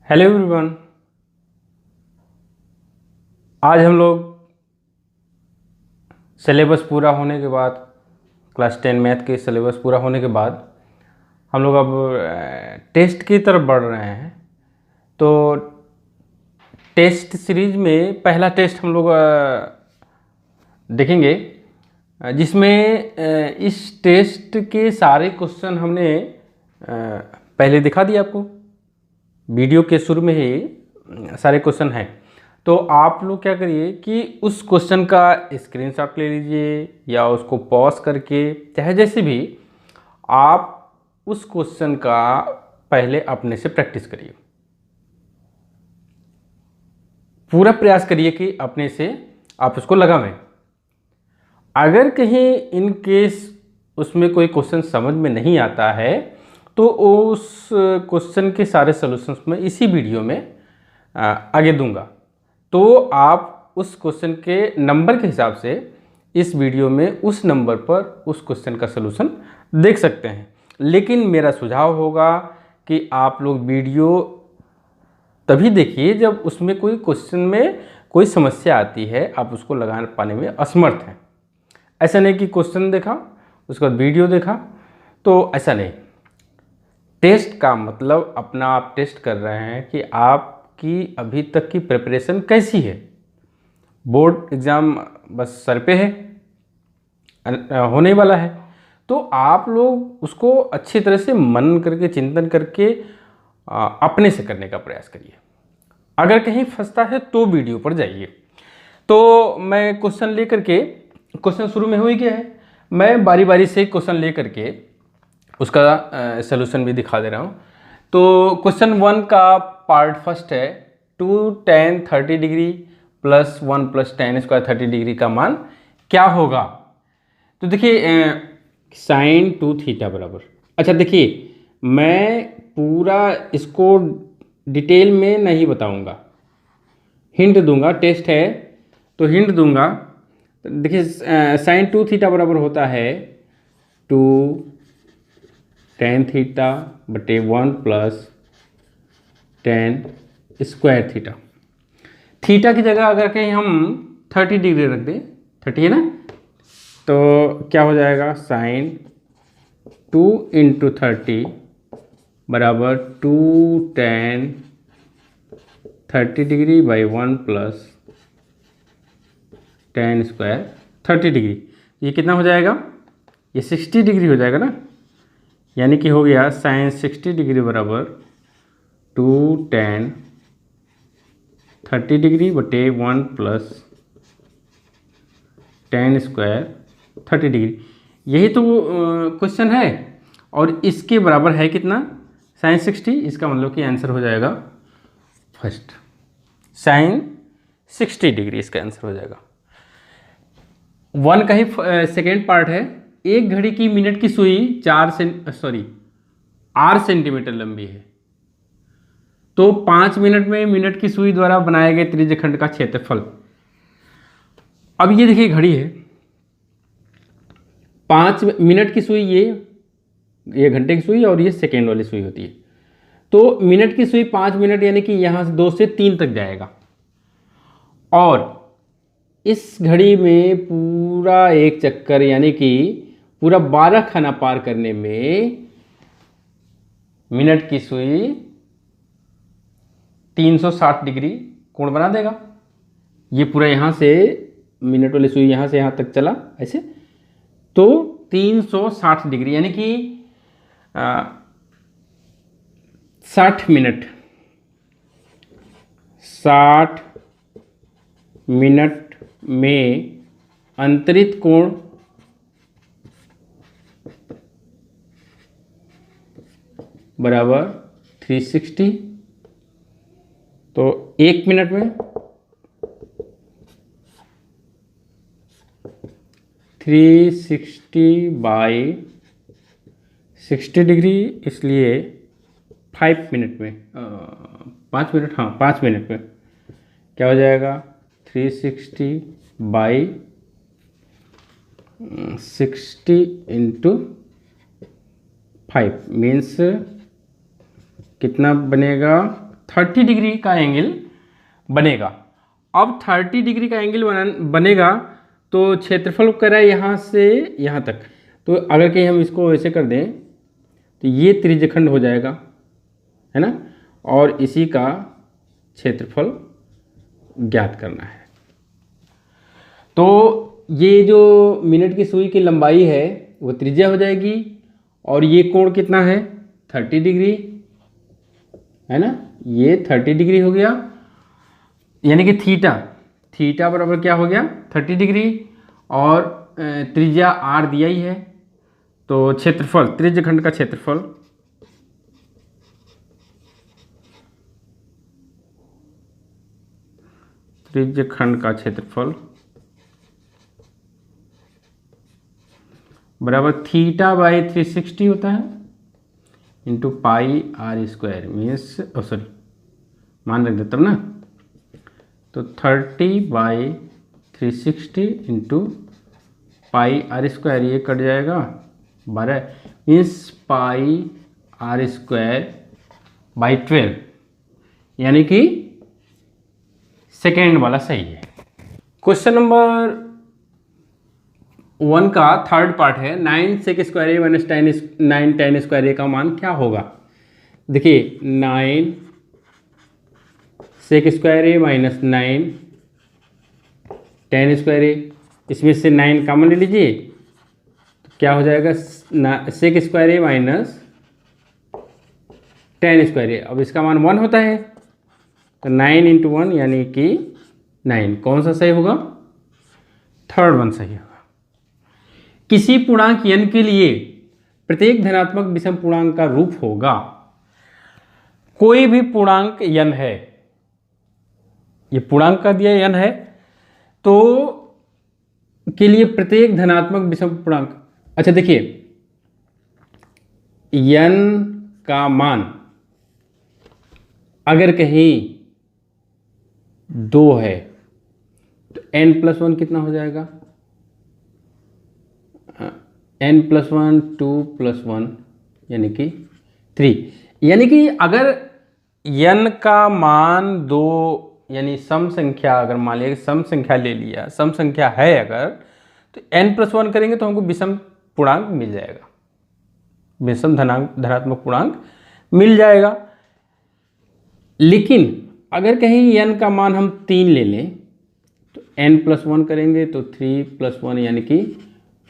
Hello everyone, आज हम लोग सिलेबस पूरा होने के बाद क्लास 10 मैथ के सिलेबस पूरा होने के बाद हम लोग अब टेस्ट की तरफ बढ़ रहे हैं। तो टेस्ट सीरीज में पहला टेस्ट हम लोग देखेंगे, जिसमें इस टेस्ट के सारे क्वेश्चन हमने पहले दिखा दिया आपको, वीडियो के शुरू में ही सारे क्वेश्चन हैं। तो आप लोग क्या करिए कि उस क्वेश्चन का स्क्रीनशॉट ले लीजिए या उसको पॉज करके, चाहे जैसे भी, आप उस क्वेश्चन का पहले अपने से प्रैक्टिस करिए। पूरा प्रयास करिए कि अपने से आप उसको लगावें। अगर कहीं इन केस उसमें कोई क्वेश्चन समझ में नहीं आता है तो उस क्वेश्चन के सारे सॉल्यूशंस मैं इसी वीडियो में आगे दूंगा। तो आप उस क्वेश्चन के नंबर के हिसाब से इस वीडियो में उस नंबर पर उस क्वेश्चन का सॉल्यूशन देख सकते हैं। लेकिन मेरा सुझाव होगा कि आप लोग वीडियो तभी देखिए जब उसमें कोई क्वेश्चन में कोई समस्या आती है, आप उसको लगा पाने में असमर्थ हैं। ऐसा नहीं कि क्वेश्चन देखा उसके बाद वीडियो देखा, तो ऐसा नहीं। टेस्ट का मतलब अपना आप टेस्ट कर रहे हैं कि आपकी अभी तक की प्रिपरेशन कैसी है। बोर्ड एग्ज़ाम बस सर पे है, होने वाला है, तो आप लोग उसको अच्छी तरह से मनन करके, चिंतन करके अपने से करने का प्रयास करिए। अगर कहीं फंसता है तो वीडियो पर जाइए। तो मैं क्वेश्चन लेकर के, क्वेश्चन शुरू में हो ही गया है, मैं बारी बारी से क्वेश्चन लेकर के उसका सलूशन भी दिखा दे रहा हूँ। तो क्वेश्चन 1 का पार्ट फर्स्ट है, 2 tan 30 degree plus 1 plus tan square 30 degree का मान क्या होगा। तो देखिए साइन 2 थीटा बराबर, अच्छा देखिए मैं पूरा इसको डिटेल में नहीं बताऊंगा, हिंट दूंगा। टेस्ट है तो हिंट दूंगा। देखिए साइन 2 थीटा बराबर होता है 2 tan थीटा बटे 1 plus tan square theta. Theta की जगह अगर कहीं हम 30 डिग्री रख दें, 30 है ना, तो क्या हो जाएगा, साइन 2 इंटू 30 बराबर 2 tan 30 degree by 1 plus tan square 30 degree. ये कितना हो जाएगा, ये 60 डिग्री हो जाएगा ना, यानी कि हो गया साइन 60 डिग्री बराबर 2 tan 30 डिग्री बटे 1 प्लस tan स्क्वायर 30 डिग्री। यही तो क्वेश्चन है, और इसके बराबर है कितना, साइन 60। इसका मतलब कि आंसर हो जाएगा फर्स्ट, साइन 60 डिग्री इसका आंसर हो जाएगा। 1 का ही सेकेंड पार्ट है, एक घड़ी की मिनट की सुई 8 सेंटीमीटर लंबी है, तो 5 मिनट में मिनट की सुई द्वारा बनाए गए त्रिज्यखंड का क्षेत्रफल। अब ये देखिए घड़ी है, 5 मिनट की सुई, ये घंटे की सुई और ये सेकेंड वाली सुई होती है। तो मिनट की सुई 5 मिनट यानी कि यहाँ से 2 से 3 तक जाएगा। और इस घड़ी में पूरा एक चक्कर यानी कि पूरा 12 खाना पार करने में मिनट की सुई 360 डिग्री कोण बना देगा। ये पूरा यहाँ से मिनट वाली सुई यहाँ से यहाँ तक चला ऐसे, तो 360 डिग्री यानी कि 60 मिनट 60 मिनट में अंतरित कोण बराबर 360। तो 1 मिनट में 360 बाई 60 डिग्री, इसलिए 5 मिनट में 5 मिनट, हाँ 5 मिनट में क्या हो जाएगा 360 बाई 60 इंटू 5 मीन्स कितना बनेगा 30 डिग्री का एंगल बनेगा। अब 30 डिग्री का एंगल बनेगा तो क्षेत्रफल करा यहाँ से यहाँ तक। तो अगर कहीं हम इसको ऐसे कर दें तो ये त्रिज्यखंड हो जाएगा, है ना, और इसी का क्षेत्रफल ज्ञात करना है। तो ये जो मिनट की सुई की लंबाई है वो त्रिज्या हो जाएगी, और ये कोण कितना है 30 डिग्री, है ना, ये 30 डिग्री हो गया, यानी कि थीटा बराबर क्या हो गया 30 डिग्री, और त्रिज्या r दिया ही है। तो क्षेत्रफल त्रिज्यखंड का क्षेत्रफल बराबर थीटा बाई 360 होता है into pi r square means sorry मान रख दे तब ना, तो 30 by 360 into pi r square, ये कट जाएगा 12 means pi r square by 12, यानी कि सेकेंड वाला सही है। क्वेश्चन नंबर 1 का थर्ड पार्ट है 9 सेक स्क्वायर ए माइनस 9 tan स्क्वायर ए का मान क्या होगा। देखिए 9 सेक स्क्वायर ए माइनस 9 tan स्क्वायर ए, इसमें से 9 कॉमन ले लीजिए तो क्या हो जाएगा सेक स्क्वायर ए माइनस tan स्क्वायर ए। अब इसका मान 1 होता है तो 9 इंटू 1 यानी कि 9, कौन सा सही होगा, थर्ड वन सही होगा। किसी पूर्णांक n के लिए प्रत्येक धनात्मक विषम पूर्णांक का रूप होगा। कोई भी पूर्णांक n है, ये पूर्णांक का दिया n है, तो के लिए प्रत्येक धनात्मक विषम पूर्णांक, अच्छा देखिए n का मान अगर कहीं 2 है तो n+1 कितना हो जाएगा, n+1 2+1 यानी कि 3, यानी कि अगर n का मान 2 यानी सम संख्या, अगर मान लिया सम संख्या ले लिया, सम संख्या है अगर, तो n+1 करेंगे तो हमको विषम पूर्णांक मिल जाएगा, विषम धनात्मक पूर्णांक मिल जाएगा। लेकिन अगर कहीं n का मान हम 3 ले लें तो n+1 करेंगे तो 3+1 यानी कि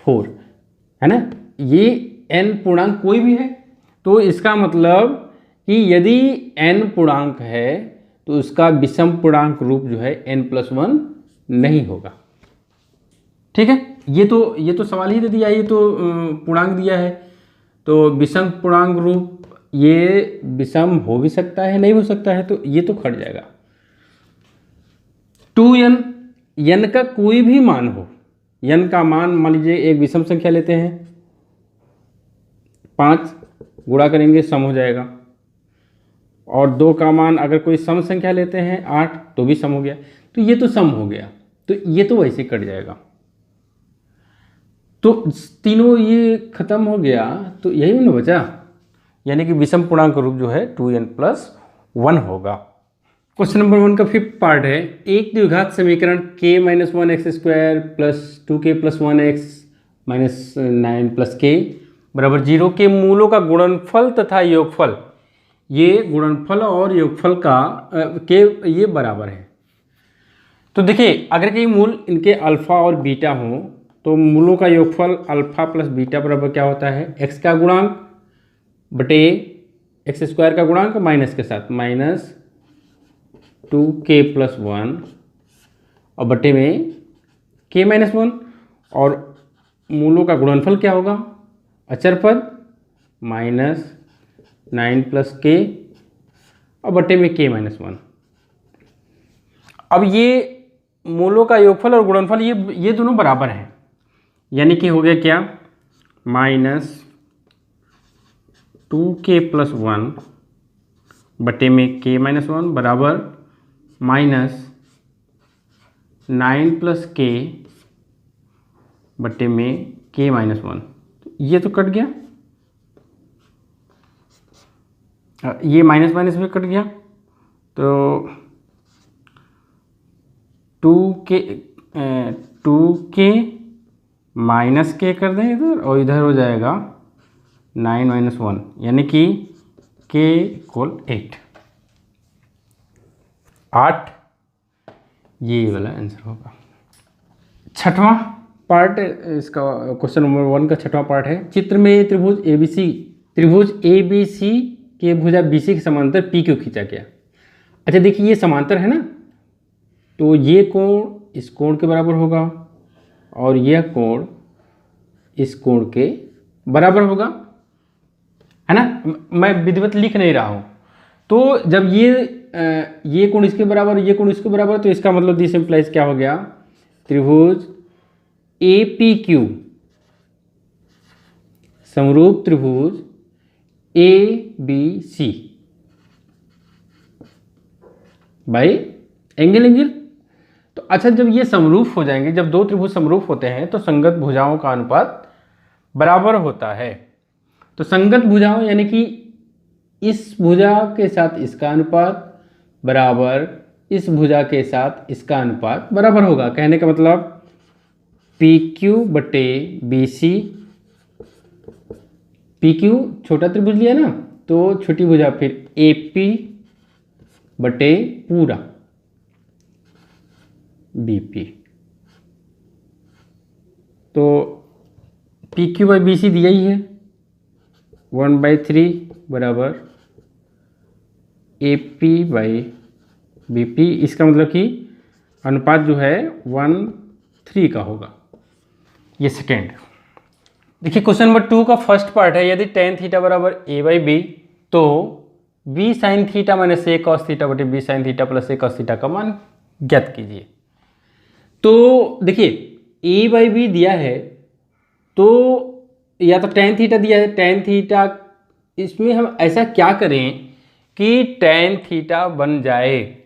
4, है ना, ये n पूर्णांक कोई भी है, तो इसका मतलब कि यदि n पूर्णांक है तो उसका विषम पूर्णांक रूप जो है n+1 नहीं होगा। ठीक है, ये तो सवाल ही दे दिया, ये तो पूर्णांक दिया है, तो विषम पूर्णांक रूप ये विषम हो भी सकता है नहीं हो सकता है, तो ये तो खट जाएगा। 2n, n का कोई भी मान हो, n का मान मान लीजिए एक विषम संख्या लेते हैं 5, गुणा करेंगे सम हो जाएगा, और 2 का मान अगर कोई सम संख्या लेते हैं 8 तो भी सम हो गया, तो ये तो सम हो गया, तो ये तो वैसे कट जाएगा। तो तीनों ये खत्म हो गया तो यही ना बचा, यानी कि विषम पूर्णांक रूप जो है 2n+1 होगा। क्वेश्चन नंबर 1 का 5th पार्ट है, एक द्विघात समीकरण k-1x² + 2k+1x - 9 + k बराबर 0 के मूलों का गुणनफल तथा योगफल, ये गुणनफल और योगफल का के ये बराबर है। तो देखिए अगर कई मूल इनके अल्फा और बीटा हों तो मूलों का योगफल अल्फा प्लस बीटा बराबर क्या होता है, x का गुणांक बटे x² का गुणांक माइनस के साथ -2k+1 और बटे में k-1 और मूलों का गुणनफल क्या होगा, अचर पद -9 + k और बटे में k-1। अब ये मूलों का योगफल और गुणनफल ये दोनों बराबर हैं, यानी कि हो गया क्या, -2k+1 बटे में k-1 बराबर -9 + k बटे में k-1। ये तो कट गया, ये माइनस माइनस में कट गया, तो 2k -k कर दें इधर और इधर हो जाएगा 9 - 1 यानी कि k = 8 ये वाला आंसर होगा। 6वां पार्ट इसका क्वेश्चन नंबर 1 का 6वां पार्ट है, चित्र में त्रिभुज ABC के भुजा BC के समांतर PQ खींचा गया। अच्छा देखिए ये समांतर है ना, तो ये कोण इस कोण के बराबर होगा और यह कोण इस कोण के बराबर होगा, है ना। मैं विधिवत लिख नहीं रहा हूँ। तो जब ये कोण इसके बराबर, ये कोण इसके बराबर, तो इसका मतलब दिस इंप्लाइज क्या हो गया, त्रिभुज APQ समरूप त्रिभुज ABC बाई एंगल। तो अच्छा जब ये समरूप हो जाएंगे, जब दो त्रिभुज समरूप होते हैं तो संगत भुजाओं का अनुपात बराबर होता है। तो संगत भुजाओं यानी कि इस भुजा के साथ इसका अनुपात बराबर इस भुजा के साथ इसका अनुपात बराबर होगा। कहने का मतलब PQ बटे BC, PQ छोटा त्रिभुज लिया ना, तो छोटी भुजा फिर AP बटे पूरा BP। तो PQ बाई BC दिया ही है 1/3 बराबर AP बाई BP। इसका मतलब कि अनुपात जो है 1:3 का होगा। ये सेकेंड। देखिए क्वेश्चन नंबर 2 का फर्स्ट पार्ट है, यदि tan थीटा बराबर a/b तो b sin theta minus a cos theta बटे b sin theta plus a cos theta का मान ज्ञात कीजिए। तो देखिए a/b दिया है, तो या तो tan थीटा दिया है, tan थीटा, इसमें हम ऐसा क्या करें कि tan थीटा बन जाए।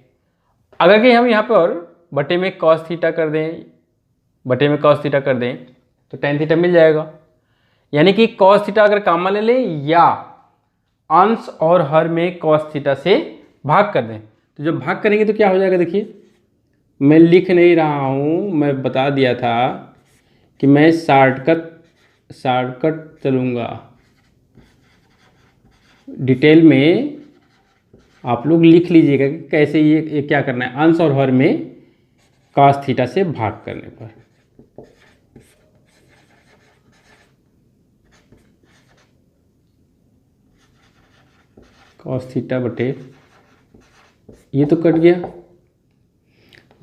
अगर कि हम यहाँ पर बटे में cos थीटा कर दें, बटे में cos थीटा कर दें तो tan थीटा मिल जाएगा। यानी कि cos थीटा अगर कामा ले लें या अंश और हर में cos थीटा से भाग कर दें, तो जब भाग करेंगे तो क्या हो जाएगा। देखिए मैं लिख नहीं रहा हूँ, मैं बता दिया था कि मैं शॉर्टकट चलूँगा, डिटेल में आप लोग लिख लीजिएगा कि कैसे ये क्या करना है। अंश और हर में cos थीटा से भाग करने पर cos थीटा बटे ये तो कट गया,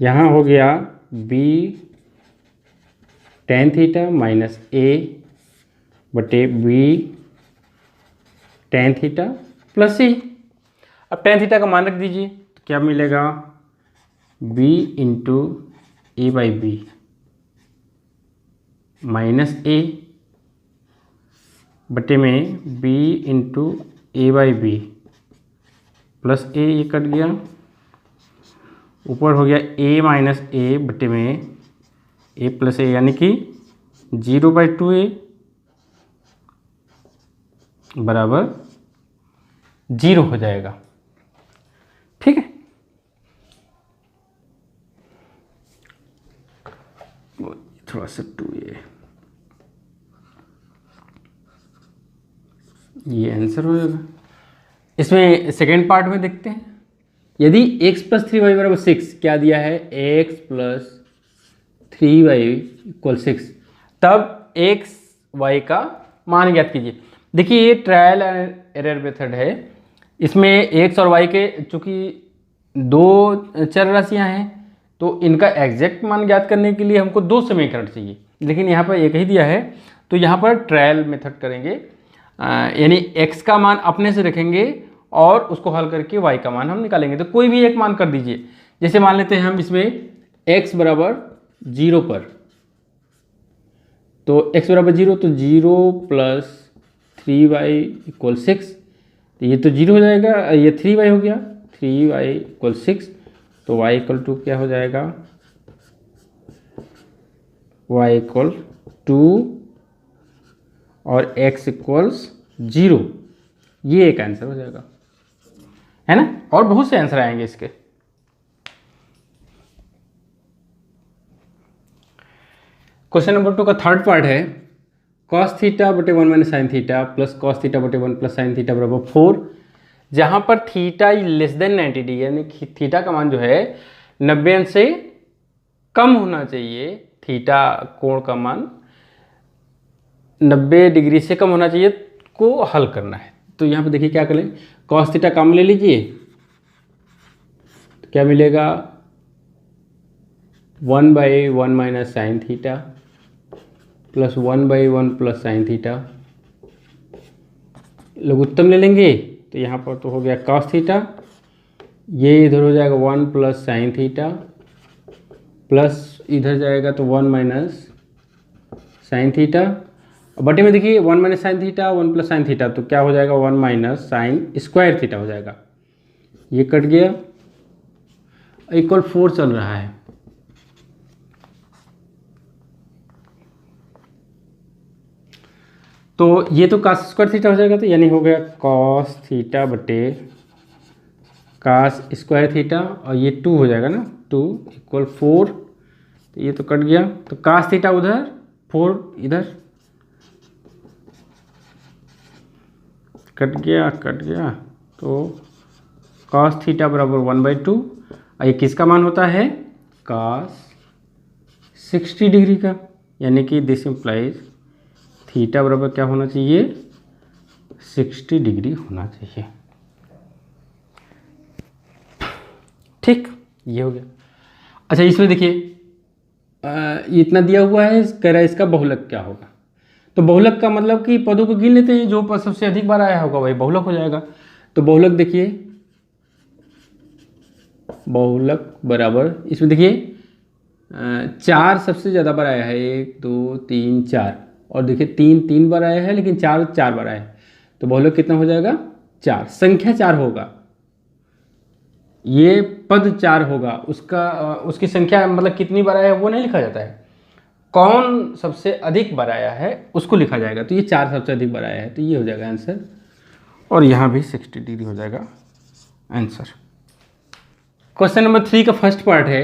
यहाँ हो गया b tan theta minus a बटे b tan theta plus c। अब tan थीटा का मान रख दीजिए तो क्या मिलेगा, b into a/b minus a बटे में b into a/b plus a, ये कट गया, ऊपर हो गया a माइनस a बटे में a प्लस a यानी कि 0/2a बराबर 0 हो जाएगा। ठीक है, थोड़ा सा 2 ये आंसर हो जाएगा। इसमें सेकेंड पार्ट में देखते हैं, यदि x + 3y = 6, क्या दिया है, x + 3y = 6, तब x y का मान ज्ञात कीजिए। देखिए ये ट्रायल एंड एरर मेथड है, इसमें x और y के चूँकि दो चर राशियाँ हैं तो इनका एग्जैक्ट मान ज्ञात करने के लिए हमको 2 समीकरण चाहिए, लेकिन यहाँ पर एक ही दिया है। तो यहाँ पर ट्रायल मेथड करेंगे, यानी x का मान अपने से रखेंगे और उसको हल करके y का मान हम निकालेंगे। तो कोई भी एक मान कर दीजिए, जैसे मान लेते हैं हम इसमें x = 0 पर, तो x = 0, तो 0 + 3y = 6, तो ये तो 0 हो जाएगा, ये 3y हो गया, 3y = 6, तो y = क्या हो जाएगा, y = 2 और x = 0। ये एक आंसर हो जाएगा, है ना। और बहुत से आंसर आएंगे इसके। क्वेश्चन नंबर 2 का थर्ड पार्ट है, cos θ / 1 - sin θ + cos θ / 1 + sin θ = 4, जहाँ पर थीटा <90°, यानी थीटा का मान जो है 90 अंश से कम होना चाहिए, थीटा कोण का मान 90 डिग्री से कम होना चाहिए, को हल करना है। तो यहाँ पे देखिए क्या करें, cos θ कम ले लीजिए, तो क्या मिलेगा, 1/1 - sin θ + 1/1 + sin θ, लघुत्तम ले लेंगे, तो यहाँ पर तो हो गया cos θ, ये इधर हो जाएगा 1 + sin θ, प्लस इधर जाएगा तो 1 - sin θ, बटे में देखिए 1 - sin θ 1 + sin θ, तो क्या हो जाएगा, 1 - sin² θ हो जाएगा, ये कट गया, = 4 चल रहा है। तो ये तो cos² θ हो जाएगा, तो यानी हो गया cos θ बटे cos² θ, और ये 2 हो जाएगा ना, 2 = 4, तो ये तो कट गया, तो cos θ उधर, 4 इधर, कट गया, तो cos θ = 1/2, और ये किसका मान होता है, cos 60 डिग्री का, यानी कि दिस इम्प्लाइज थीटा बराबर क्या होना चाहिए, 60 डिग्री होना चाहिए। ठीक, ये हो गया। अच्छा, इसमें देखिए इतना दिया हुआ है, कह रहा है इसका बहुलक क्या होगा। तो बहुलक का मतलब कि पदों को गिन लेते हैं, जो पद सबसे अधिक बार आया होगा वही बहुलक हो जाएगा। तो बहुलक देखिए, बहुलक बराबर, इसमें देखिए 4 सबसे ज़्यादा बार आया है, 1 2 3 4, और देखिए 3 बार आया है, लेकिन 4 बार आया है, तो बहुलक कितना हो जाएगा, 4, संख्या 4 होगा, ये पद 4 होगा, उसकी संख्या मतलब कितनी बार आया है वो नहीं लिखा जाता है, कौन सबसे अधिक बार आया है उसको लिखा जाएगा। तो ये 4 सबसे अधिक बार आया है, तो ये हो जाएगा आंसर, और यहाँ भी 60 डिग्री हो जाएगा आंसर। क्वेश्चन नंबर 3 का फर्स्ट पार्ट है,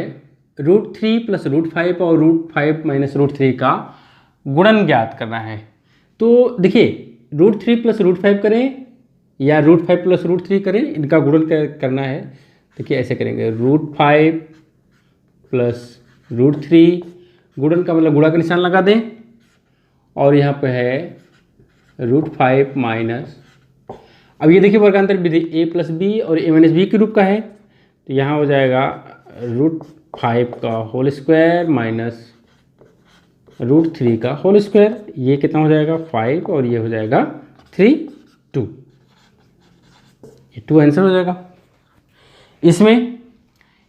√3 + √5 और √5 - √3 का गुणन ज्ञात करना है। तो देखिए √3 + √5 करें या √5 + √3 करें, इनका गुणन करना है। देखिए ऐसे करेंगे, √5 + √3, गुणन का मतलब गुणा का निशान लगा दें, और यहाँ पे है √5 माइनस, अब ये देखिए वर्गांतर विधि a + b और a - b के रूप का है, तो यहाँ हो जाएगा √5 का होल स्क्वायर माइनस √3 का होल स्क्वायर, ये कितना हो जाएगा 5, और ये हो जाएगा 3 2, ये 2 आंसर हो जाएगा। इसमें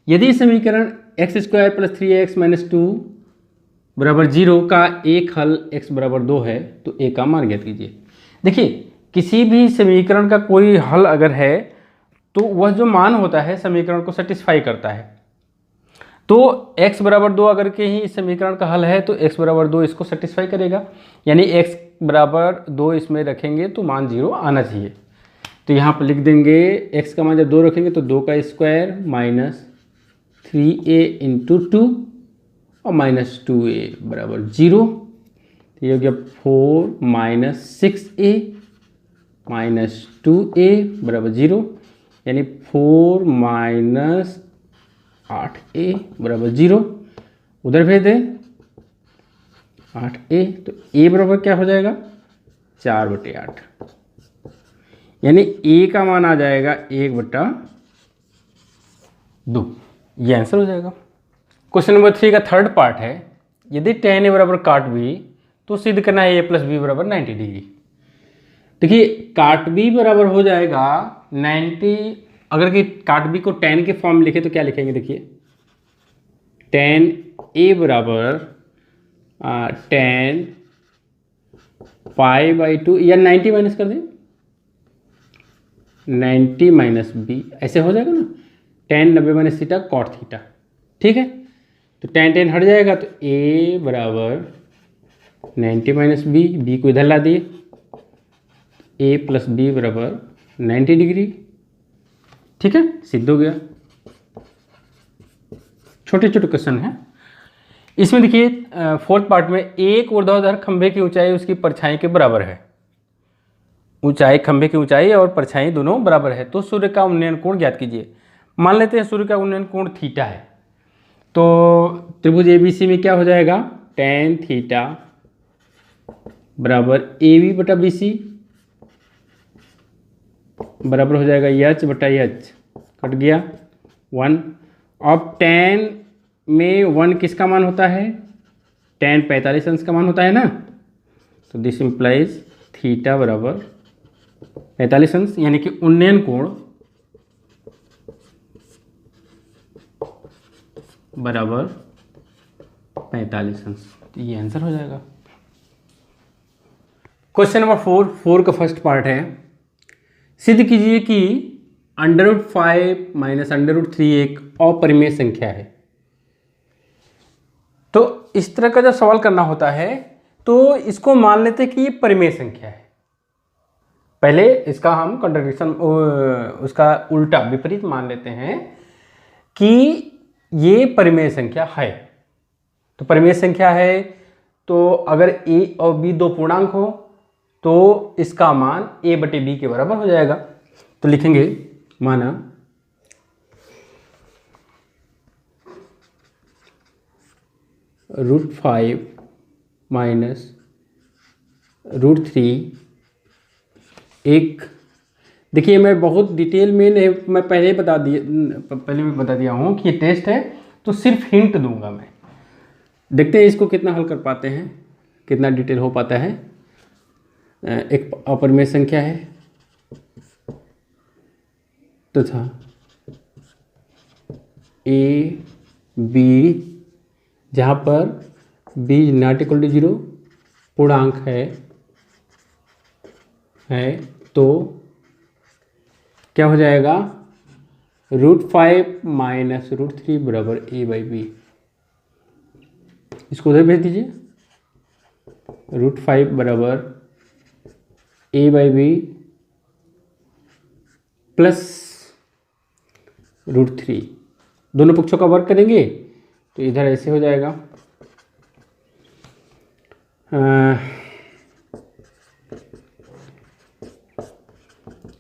यदि समीकरण x² + 3x - 2 = 0 का एक हल x = 2 है, तो a का मान ज्ञात कीजिए। देखिए किसी भी समीकरण का कोई हल अगर है तो वह जो मान होता है समीकरण को सेटिस्फाई करता है। तो x = 2 अगर के ही इस समीकरण का हल है तो x = 2 इसको सेटिस्फाई करेगा, यानी x = 2 इसमें रखेंगे तो मान 0 आना चाहिए। तो यहाँ पर लिख देंगे x का मान जब 2 रखेंगे तो 2 का स्क्वायर माइनस 3a इंटू 2 और माइनस 2a बराबर 0। तो ये हो गया 4 माइनस 6a माइनस 2a बराबर 0, यानी 4 माइनस 8a बराबर 0। उधर भेज दें 8a, तो a बराबर क्या हो जाएगा 4/8, यानी a का मान आ जाएगा 1/2। ये आंसर हो जाएगा। क्वेश्चन नंबर 3 का थर्ड पार्ट है, यदि tan a बराबर काट b तो सिद्ध करना है a प्लस बी बराबर 90 डिग्री। देखिए काट b बराबर हो जाएगा 90, अगर कि काट b को tan के फॉर्म में लिखे तो क्या लिखेंगे, देखिए tan a बराबर tan π/2 या 90 माइनस कर दें 90 माइनस बी, ऐसे हो जाएगा ना, tan 90 minus theta cot theta. ठीक है, तो tan हट जाएगा तो a बराबर 90 माइनस बी को इधर ला दिए, a प्लस बी बराबर 90 डिग्री। ठीक है, सिद्ध हो गया। छोटे छोटे क्वेश्चन हैं इसमें। देखिए फोर्थ पार्ट में एक ऊर्ध्वाधर खंभे की ऊंचाई उसकी परछाई के बराबर है। ऊंचाई, खंभे की ऊंचाई और परछाई दोनों बराबर है, तो सूर्य का उन्नयन कोण ज्ञात कीजिए। मान लेते हैं सूर्य का उन्नयन कोण थीटा है, तो त्रिभुज ABC में क्या हो जाएगा tan थीटा बराबर AB/BC बराबर हो जाएगा H/H, कट गया 1। अब tan में 1 किसका मान होता है, tan 45 अंश का मान होता है ना, तो दिस इंप्लाइज थीटा बराबर 45 अंश, यानी कि उन्नयन कोण बराबर 45 अंश। तो ये आंसर हो जाएगा। क्वेश्चन नंबर 4 का फर्स्ट पार्ट है, सिद्ध कीजिए कि √5 माइनस √3 एक अपरिमेय संख्या है। तो इस तरह का जब सवाल करना होता है तो इसको मान लेते हैं कि ये परिमेय संख्या है। पहले इसका हम कंट्राडिक्शन, उसका उल्टा विपरीत मान लेते हैं कि ये परिमेय संख्या है। तो परिमेय संख्या है तो अगर a और b दो पूर्णांक हो तो इसका मान a/b के बराबर हो जाएगा। तो लिखेंगे माना √5 माइनस √3 एक, देखिए मैं बहुत डिटेल में नहीं, मैं पहले ही बता दिया हूँ कि ये टेस्ट है, तो सिर्फ हिंट दूंगा मैं। देखते हैं इसको कितना हल कर पाते हैं, कितना डिटेल हो पाता है। एक अपरिमेय संख्या है तथा a b, जहाँ पर b ≠ 0 पूर्णांक है तो क्या हो जाएगा √5 माइनस √3 बराबर a/b। इसको उधर भेज दीजिए, √5 बराबर a/b प्लस √3, दोनों पक्षों का वर्ग करेंगे तो इधर ऐसे हो जाएगा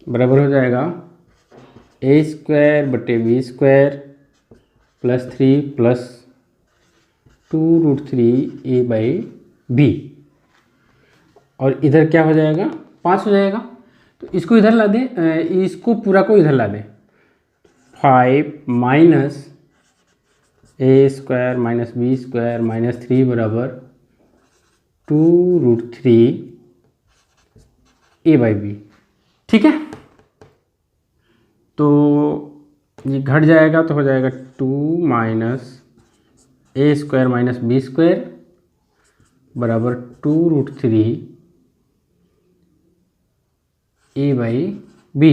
बराबर हो जाएगा a²/b² प्लस 3 प्लस 2√3 a/b, और इधर क्या हो जाएगा 5 हो जाएगा। तो इसको इधर ला दें, इसको पूरा को इधर ला दें, 5 minus a² minus b² minus 3 बराबर 2√3 a/b। ठीक है, तो ये घट जाएगा तो हो जाएगा 2 माइनस a² माइनस b² बराबर 2√3 a/b।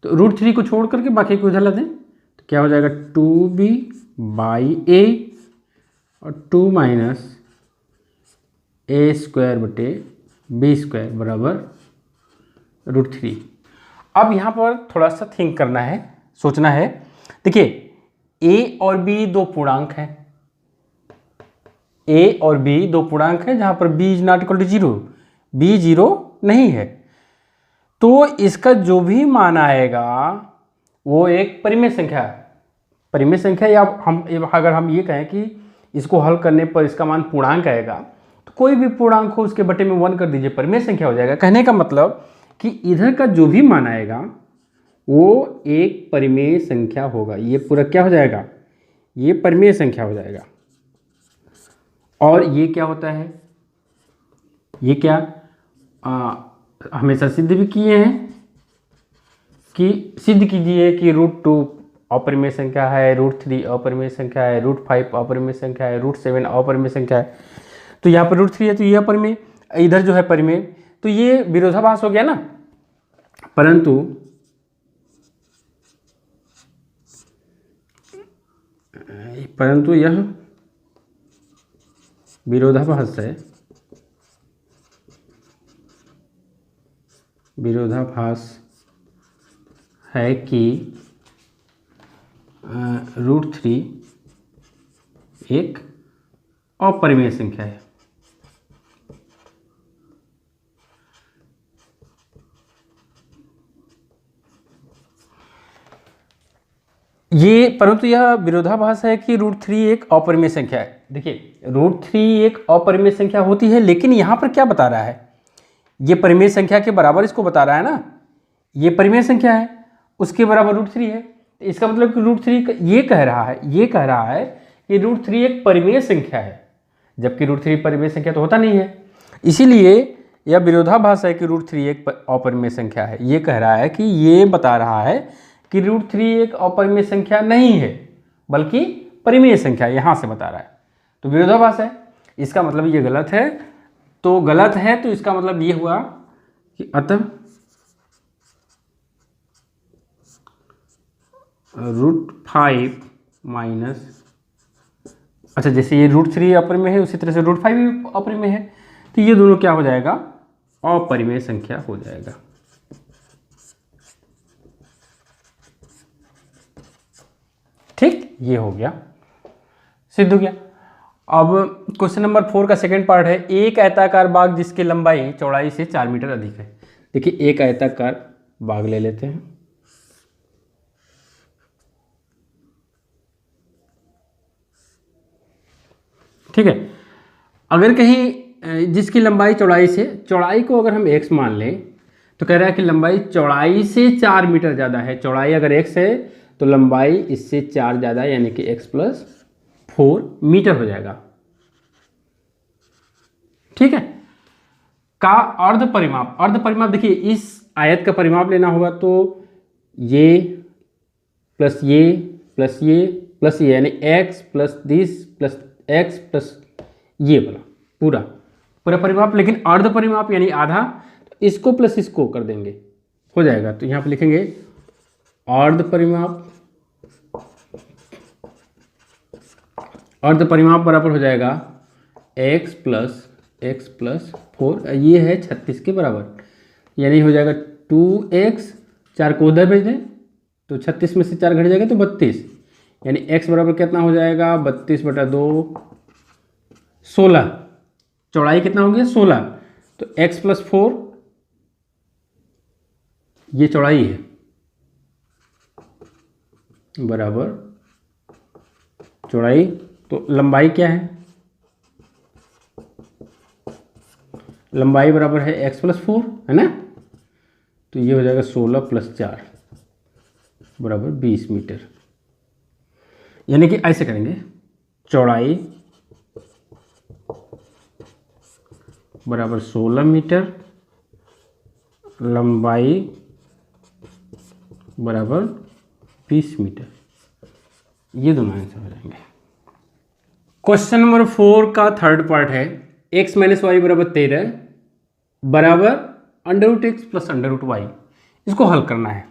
तो √3 को छोड़ करके बाकी को इधर ला दें तो क्या हो जाएगा 2b/a और 2 माइनस a² बटे b² बराबर √3। अब यहाँ पर थोड़ा सा थिंक करना है, सोचना है। देखिए a और b दो पूर्णांक हैं, a और b दो पूर्णांक हैं जहाँ पर b is not equal to 0, b 0 नहीं है, तो इसका जो भी मान आएगा वो एक परिमेय संख्या है। परिमेय संख्या, या अगर हम ये कहें कि इसको हल करने पर इसका मान पूर्णांक आएगा, तो कोई भी पूर्णांक हो उसके बटे में 1 कर दीजिए, परिमेय संख्या हो जाएगा। कहने का मतलब कि इधर का जो भी मान आएगा वो एक परिमेय संख्या होगा। ये पूरा क्या हो जाएगा, ये परिमेय संख्या हो जाएगा। और ये क्या होता है, ये क्या हमेशा सिद्ध भी किए हैं कि सिद्ध कीजिए कि √2 अपरिमेय संख्या है, √3 अपरिमेय संख्या है, √5 अपरिमेय संख्या है, √7 अपरिमेय संख्या है। तो यहाँ पर √3 है तो ये अपरिमेय, इधर जो है परिमेय, तो ये विरोधाभास हो गया ना। परंतु यह विरोधाभास है, विरोधाभास है कि √3 एक अपरिमेय संख्या है। परंतु यह विरोधाभास है कि √3 एक अपरिमेय संख्या है। देखिए √3 एक अपरिमेय संख्या होती है, लेकिन यहाँ पर क्या बता रहा है, ये परिमेय संख्या के बराबर इसको बता रहा है ना, ये परिमेय संख्या है, उसके बराबर √3 है। इसका मतलब कि √3 ये कह रहा है कि √3 एक परिमेय संख्या है, जबकि √3 परिमेय संख्या तो होता नहीं है। इसीलिए यह विरोधाभास है कि √3 एक अपरिमेय संख्या है। ये कह रहा है कि ये बता रहा है कि √3 एक अपरिमेय संख्या नहीं है बल्कि परिमेय संख्या, यहाँ से बता रहा है, तो विरोधाभास है। इसका मतलब ये गलत है, तो इसका मतलब ये हुआ कि अतः √5 माइनस, अच्छा जैसे ये √3 अपरिमेय है उसी तरह से √5 भी अपरिमेय है, तो ये दोनों क्या हो जाएगा, अपरिमेय संख्या हो जाएगा। ठीक, ये हो गया, सिद्ध हो गया। अब क्वेश्चन नंबर 4 का सेकंड पार्ट है, एक आयताकार बाग जिसकी लंबाई चौड़ाई से 4 मीटर अधिक है। देखिए एक आयताकार बाग ले लेते हैं, ठीक है। अगर कहीं जिसकी लंबाई चौड़ाई को अगर हम x मान लें, तो कह रहा है कि लंबाई चौड़ाई से 4 मीटर ज़्यादा है। चौड़ाई अगर x है तो लंबाई इससे 4 ज़्यादा, यानी कि x + 4 मीटर हो जाएगा, ठीक है। का अर्ध परिमाप देखिए इस आयत का परिमाप लेना होगा तो ये प्लस ये प्लस ये प्लस ये, यानी x plus this plus x plus ये वाला पूरा परिमाप। लेकिन अर्ध परिमाप यानी आधा, तो इसको प्लस इसको कर देंगे, हो जाएगा। तो यहाँ पे लिखेंगे अर्ध परिमाप बराबर हो जाएगा x प्लस 4, ये है 36 के बराबर, यानी हो जाएगा 2x, 4 को उधर भेज दें तो 36 में से 4 घट जाएगा तो 32, यानी x बराबर कितना हो जाएगा 32/2, 16। चौड़ाई कितना हो गया 16, तो x + 4 ये चौड़ाई है बराबर चौड़ाई, तो लंबाई क्या है, लंबाई बराबर है x + 4, है ना। तो ये हो जाएगा 16 + 4 बराबर 20 मीटर। यानी कि ऐसे करेंगे, चौड़ाई बराबर 16 मीटर, लंबाई बराबर 20 मीटर, ये दोनों आंसर हो जाएंगे। क्वेश्चन नंबर 4 का थर्ड पार्ट है, x - y बराबर 13 बराबर √x + √y, इसको हल करना है।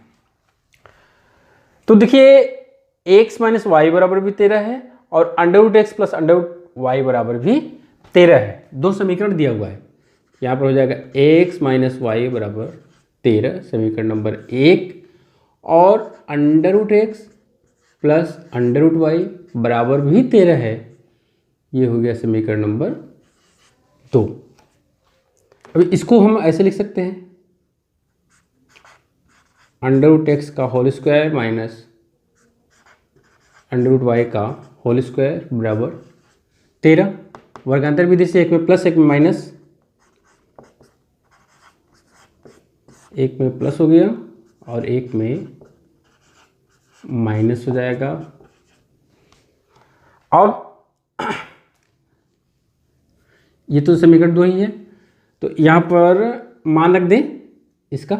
तो देखिए x - y बराबर भी 13 है और √x + √y बराबर भी 13 है। दो समीकरण दिया हुआ है, यहाँ पर हो जाएगा x - y बराबर 13 समीकरण नंबर 1, और √x प्लस √y बराबर भी 13 है। ये हो गया समीकरण नंबर 2। अभी इसको हम ऐसे लिख सकते हैं, √x का होल स्क्वायर माइनस √y का होल स्क्वायर बराबर 13। वर्गांतर विधि से एक में प्लस एक में माइनस, एक में प्लस हो गया और एक में माइनस हो जाएगा। और ये तो समीकरण 2 ही है, तो यहाँ पर मान रख दें इसका।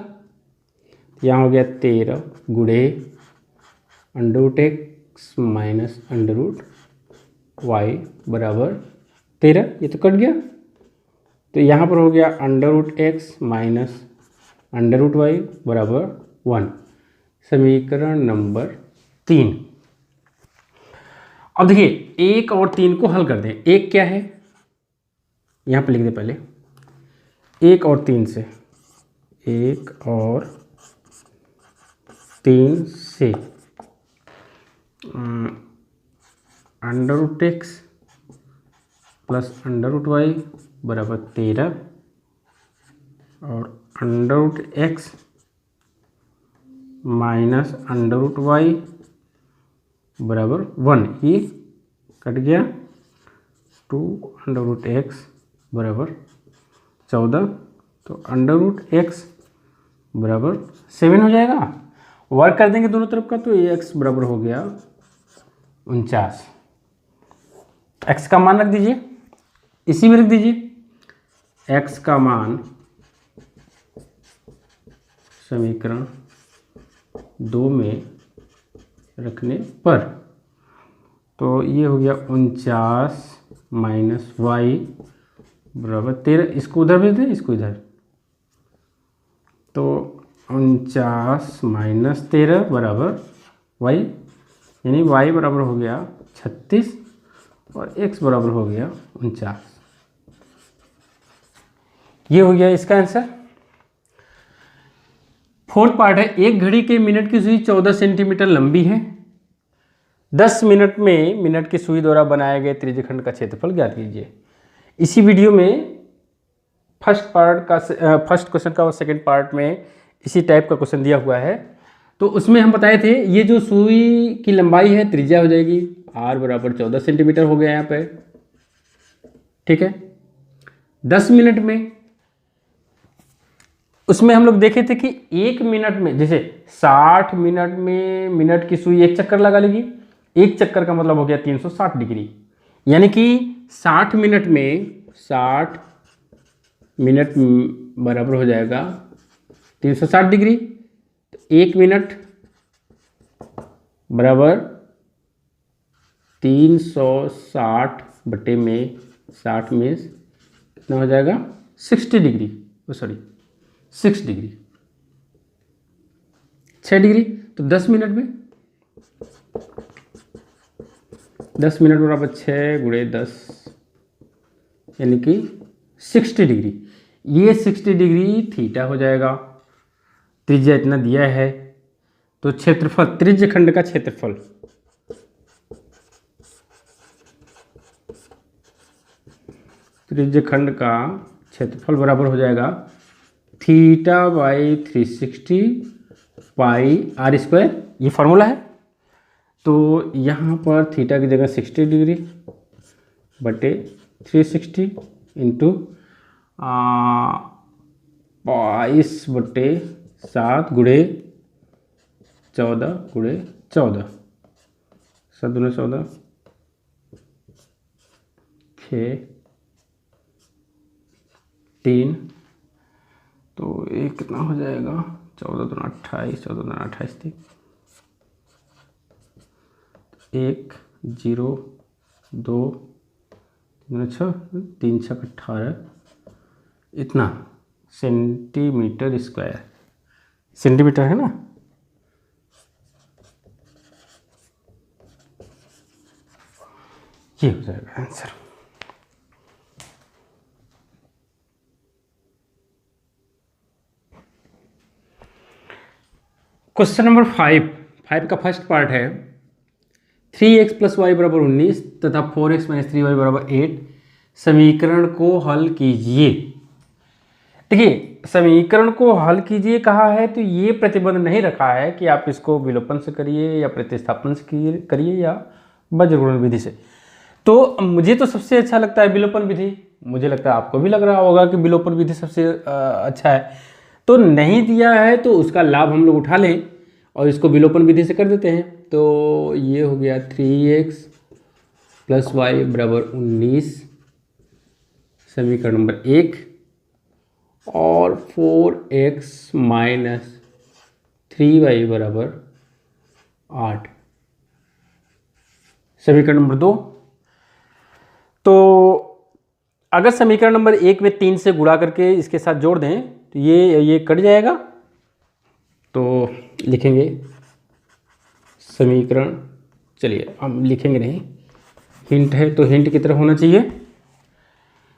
यहाँ हो गया 13 गुणे √x माइनस √y बराबर 13। ये तो कट गया, तो यहाँ पर हो गया √x माइनस √y बराबर 1, समीकरण नंबर 3। अब देखिए 1 और 3 को हल कर दें। 1 क्या है, यहाँ पे लिख दें पहले 1 और 3 से, 1 और 3 से √x प्लस √y बराबर 13 और √x माइनस √y बराबर 1, ये कट गया। 2 √x बराबर 14, तो √x बराबर 7 हो जाएगा। वर्क कर देंगे दोनों तरफ का, तो x बराबर हो गया 49। x का मान रख दीजिए, इसी में रख दीजिए। x का मान समीकरण 2 में रखने पर, तो ये हो गया 49 माइनस y बराबर 13। इसको उधर भेज दें, इसको इधर, तो 49 माइनस 13 बराबर y, यानी y बराबर हो गया 36 और x बराबर हो गया 49। ये हो गया इसका आंसर। 4th पार्ट है, एक घड़ी के मिनट की सुई 14 सेंटीमीटर लंबी है। 10 मिनट में मिनट की सुई द्वारा बनाए गए त्रिज्यखंड का क्षेत्रफल ज्ञात कीजिए। इसी वीडियो में फर्स्ट क्वेश्चन का और सेकंड पार्ट में इसी टाइप का क्वेश्चन दिया हुआ है। तो उसमें हम बताए थे ये जो सुई की लंबाई है त्रिज्या हो जाएगी, r बराबर 14 सेंटीमीटर हो गया यहाँ पे, ठीक है। 10 मिनट में, उसमें हम लोग देखे थे कि 1 मिनट में, जैसे 60 मिनट में मिनट की सुई 1 चक्कर लगा लेगी। 1 चक्कर का मतलब हो गया 360 डिग्री, यानी कि 60 मिनट में 60 मिनट बराबर हो जाएगा 360 डिग्री। तो 1 मिनट बराबर 360 बटे में 60 में कितना हो जाएगा 60 डिग्री, सॉरी 6 डिग्री, 6 डिग्री। तो 10 मिनट में 10 मिनट बराबर 6 गुणे 10 यानी कि 60 डिग्री। ये 60 डिग्री थीटा हो जाएगा। त्रिज्या इतना दिया है, तो क्षेत्रफल, त्रिज्यखंड का क्षेत्रफल, त्रिज्यखंड का क्षेत्रफल बराबर हो जाएगा theta by 360 pi r square. ये फॉर्मूला है। तो यहाँ पर थीटा की जगह 60 डिग्री बटे 360 इंटू 22 बटे 7 गुणे 14 गुणे 14, 7 दूनी 14, 6 3, तो ये कितना हो जाएगा 14 दूना 28, 14 दूना 28 थी, 1 0 2 3 6 3 6 18, इतना सेंटीमीटर स्क्वायर, सेंटीमीटर है ना। ये हो जाएगा आंसर। क्वेश्चन नंबर 5 का फर्स्ट पार्ट है 3x + y = 19 तथा 4x - 3y = 8 समीकरण को हल कीजिए। देखिए समीकरण को हल कीजिए कहा है तो ये प्रतिबंध नहीं रखा है कि आप इसको विलोपन से करिए या प्रतिस्थापन से करिए या वज्रगुणन विधि से। तो मुझे तो सबसे अच्छा लगता है विलोपन विधि, मुझे लगता है आपको भी लग रहा होगा कि विलोपन विधि सबसे अच्छा है। तो नहीं दिया है तो उसका लाभ हम लोग उठा लें और इसको विलोपन विधि से कर देते हैं। तो ये हो गया 3x + y = 19 समीकरण नंबर 1 और 4x - 3y = 8 समीकरण नंबर 2। तो अगर समीकरण नंबर 1 में 3 से गुणा करके इसके साथ जोड़ दें तो ये कट जाएगा। तो लिखेंगे समीकरण, चलिए हम लिखेंगे नहीं, हिंट है तो हिंट की तरह होना चाहिए।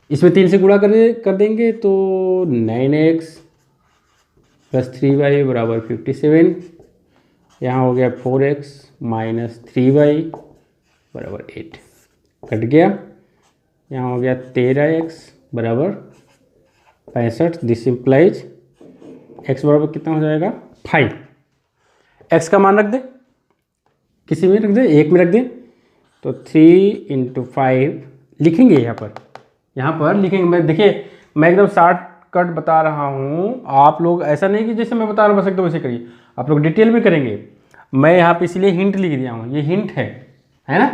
इसमें 3 से गुणा कर देंगे तो 9x + 3y = 57। यहाँ हो गया 4x - 3y = 8 कट गया। यहाँ हो गया 13x = 65। दिस इम्प्लाइज x बराबर कितना हो जाएगा 5। x का मान रख दे, किसी में रख दे, एक में रख दे। तो 3 × 5 लिखेंगे यहाँ पर लिखेंगे। मैं देखिए मैं एकदम शॉर्टकट बता रहा हूँ, आप लोग ऐसा नहीं कि जैसे मैं बता रहा हूँ बस एकदम वैसे करिए, आप लोग डिटेल में करेंगे। मैं यहाँ पे इसलिए हिंट लिख दिया हूँ, ये हिंट है ना।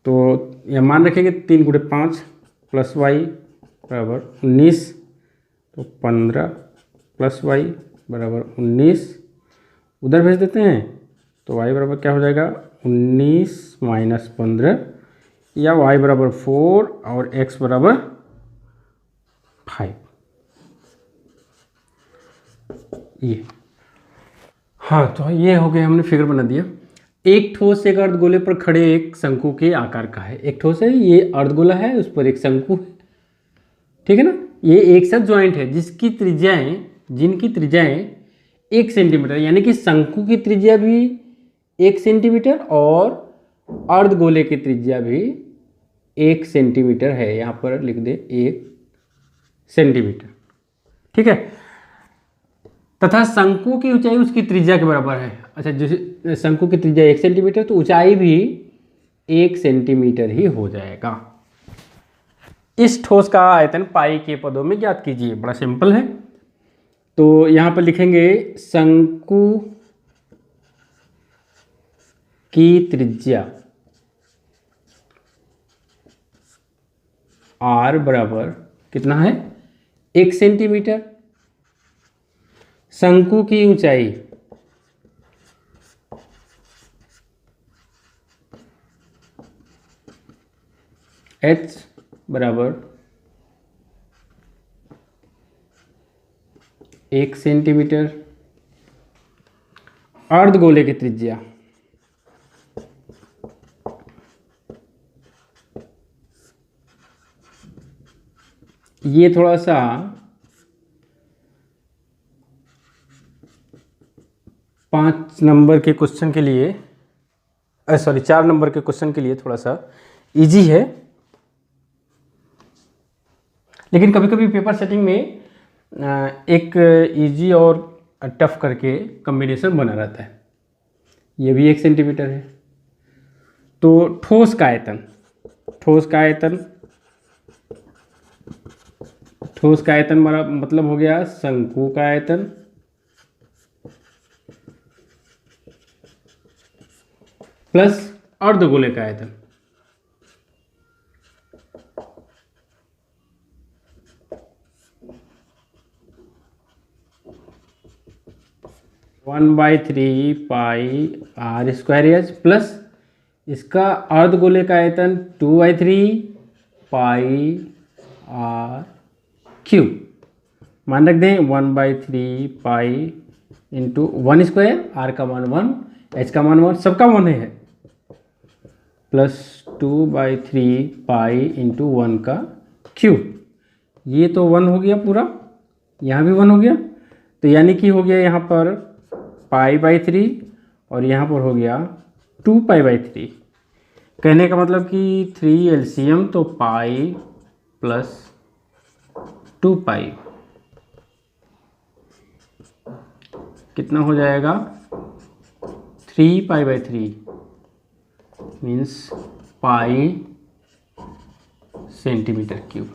तो यह मान रखेंगे 3 × 5 + y = 19। तो 15 + y = 19 उधर भेज देते हैं। तो y बराबर क्या हो जाएगा 19 - 15 या y = 4 और x = 5। ये हाँ, तो ये हो गया, हमने फिगर बना दिया। एक ठोस एक अर्धगोले पर खड़े एक शंकु के आकार का है। एक ठोस है, ये अर्धगोला है, उस पर एक शंकु है, ठीक है ना। ये एक साथ ज्वाइंट है जिनकी त्रिज्याएं 1 सेंटीमीटर, यानी कि शंकु की त्रिज्या भी 1 सेंटीमीटर और अर्धगोले की त्रिज्या भी 1 सेंटीमीटर है। यहाँ पर लिख दे 1 सेंटीमीटर, ठीक है। तथा शंकु की ऊंचाई उसकी त्रिज्या के बराबर है। अच्छा, जैसे शंकु की त्रिज्या 1 सेंटीमीटर तो ऊंचाई भी 1 सेंटीमीटर ही हो जाएगा। इस ठोस का आयतन पाई के पदों में ज्ञात कीजिए। बड़ा सिंपल है। तो यहाँ पर लिखेंगे शंकु की त्रिज्या r बराबर कितना है 1 सेंटीमीटर, शंकु की ऊंचाई h बराबर 1 सेंटीमीटर, अर्धगोले की त्रिज्या ये थोड़ा सा 5 नंबर के क्वेश्चन के लिए, 4 नंबर के क्वेश्चन के लिए थोड़ा सा इजी है, लेकिन कभी कभी पेपर सेटिंग में एक इजी और टफ करके कॉम्बिनेशन बना रहता है। ये भी 1 सेंटीमीटर है। तो ठोस का आयतन हमारा मतलब हो गया शंकु का आयतन प्लस अर्धगोले का आयतन। One by 3 pi r² plus इसका अर्धगोले का आयतन 2/3 पाई r³ मान रख दें 1/3 पाई इंटू 1² r का मान 1, h का मान 1, सबका मान है, प्लस 2/3 पाई इंटू 1 का क्यूब। ये तो 1 हो गया पूरा, यहाँ भी 1 हो गया। तो यानी कि हो गया यहाँ पर π/3 और यहाँ पर हो गया 2π/3। कहने का मतलब कि 3 एलसीएम तो पाई प्लस 2π कितना हो जाएगा 3π/3 means pi centimetre cube.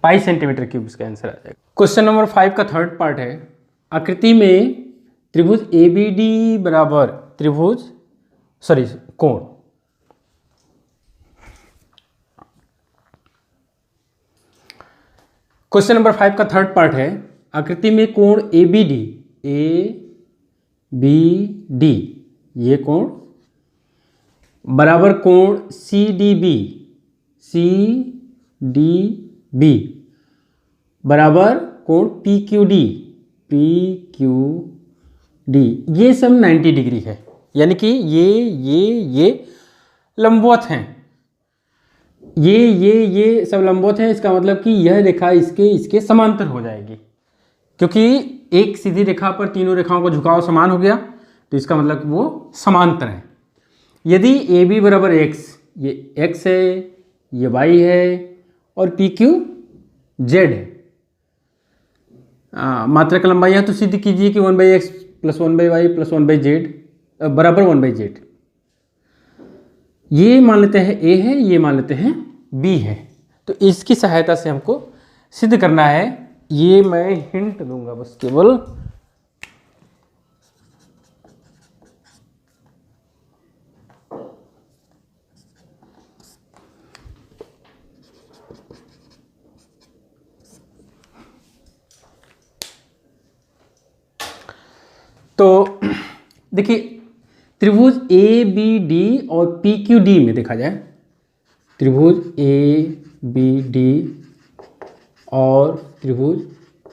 Pi centimetre cube इसका आंसर आ जाएगा। क्वेश्चन नंबर 5 का थर्ड पार्ट है। आकृति में त्रिभुज ABD बराबर कोण। क्वेश्चन नंबर 5 का थर्ड पार्ट है। आकृति में कोण ABD ये कोण बराबर कोण CDB बराबर कोण PQD ये सब 90 डिग्री है, यानी कि ये लंबवत हैं, ये सब लंबवत हैं। इसका मतलब कि यह रेखा इसके समांतर हो जाएगी, क्योंकि एक सीधी रेखा पर तीनों रेखाओं का झुकाव समान हो गया, तो इसका मतलब वो समांतर है। यदि AB बराबर x, ये x है, ये y है और PQ z है। मात्रा का लंबाई है तो सिद्ध कीजिए कि 1/x plus 1/y plus 1/z बराबर 1/z। ये मान लेते हैं A है, ये मान लेते हैं B है। तो इसकी सहायता से हमको सिद्ध करना है। ये मैं हिंट दूंगा बस केवल। तो देखिए, त्रिभुज ABD और PQD में देखा जाए, त्रिभुज ABD और त्रिभुज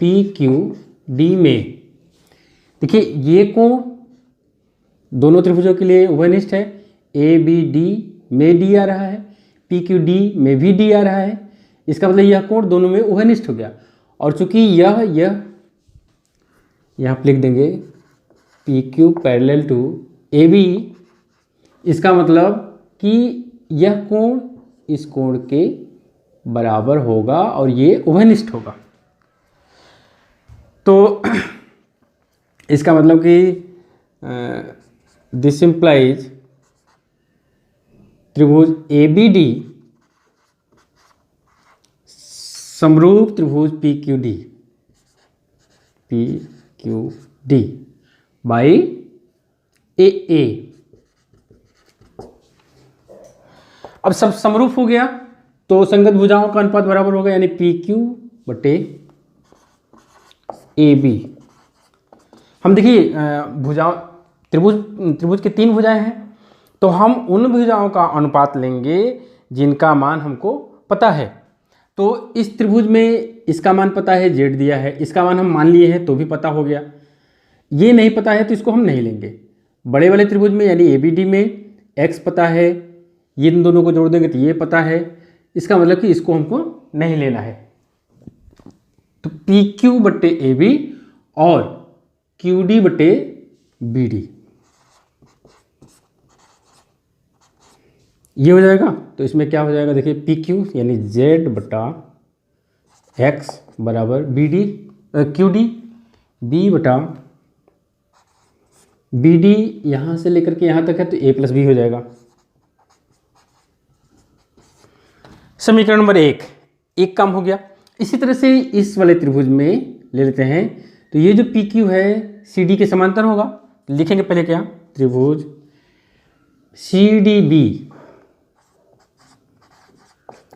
PQD में देखिए, ये कोण दोनों त्रिभुजों के लिए उभयनिष्ठ है। ABD में D आ रहा है, PQD में भी D आ रहा है। इसका मतलब यह कोण दोनों में उभयनिष्ठ हो गया। और चूंकि यह यहाँ लिख देंगे PQ पैरेलल टू AB, इसका मतलब कि यह कोण इस कोण के बराबर होगा और ये उभयनिष्ठ होगा। तो इसका मतलब कि दिस इंप्लाइज त्रिभुज ABD समरूप त्रिभुज PQD बाई AA। अब सब समरूप हो गया तो संगत भुजाओं का अनुपात बराबर होगा, यानी PQ बटे AB। हम देखिए भुजाओं त्रिभुज के 3 भुजाएं हैं, तो हम उन भुजाओं का अनुपात लेंगे जिनका मान हमको पता है। तो इस त्रिभुज में इसका मान पता है, Z दिया है, इसका मान हम मान लिए हैं तो भी पता हो गया। ये नहीं पता है तो इसको हम नहीं लेंगे। बड़े वाले त्रिभुज में यानी ABD में x पता है, ये इन दोनों को जोड़ देंगे तो ये पता है। इसका मतलब कि इसको हमको नहीं लेना है। तो PQ बटे AB और QD बटे BD ये हो जाएगा। तो इसमें क्या हो जाएगा, देखिए PQ यानी Z बटा x बराबर QD, B बटा BD यहाँ से लेकर के यहाँ तक है तो A प्लस B हो जाएगा। समीकरण नंबर 1 काम हो गया। इसी तरह से इस वाले त्रिभुज में ले लेते हैं, तो ये जो PQ है CD के समांतर होगा। लिखेंगे पहले क्या, त्रिभुज CDB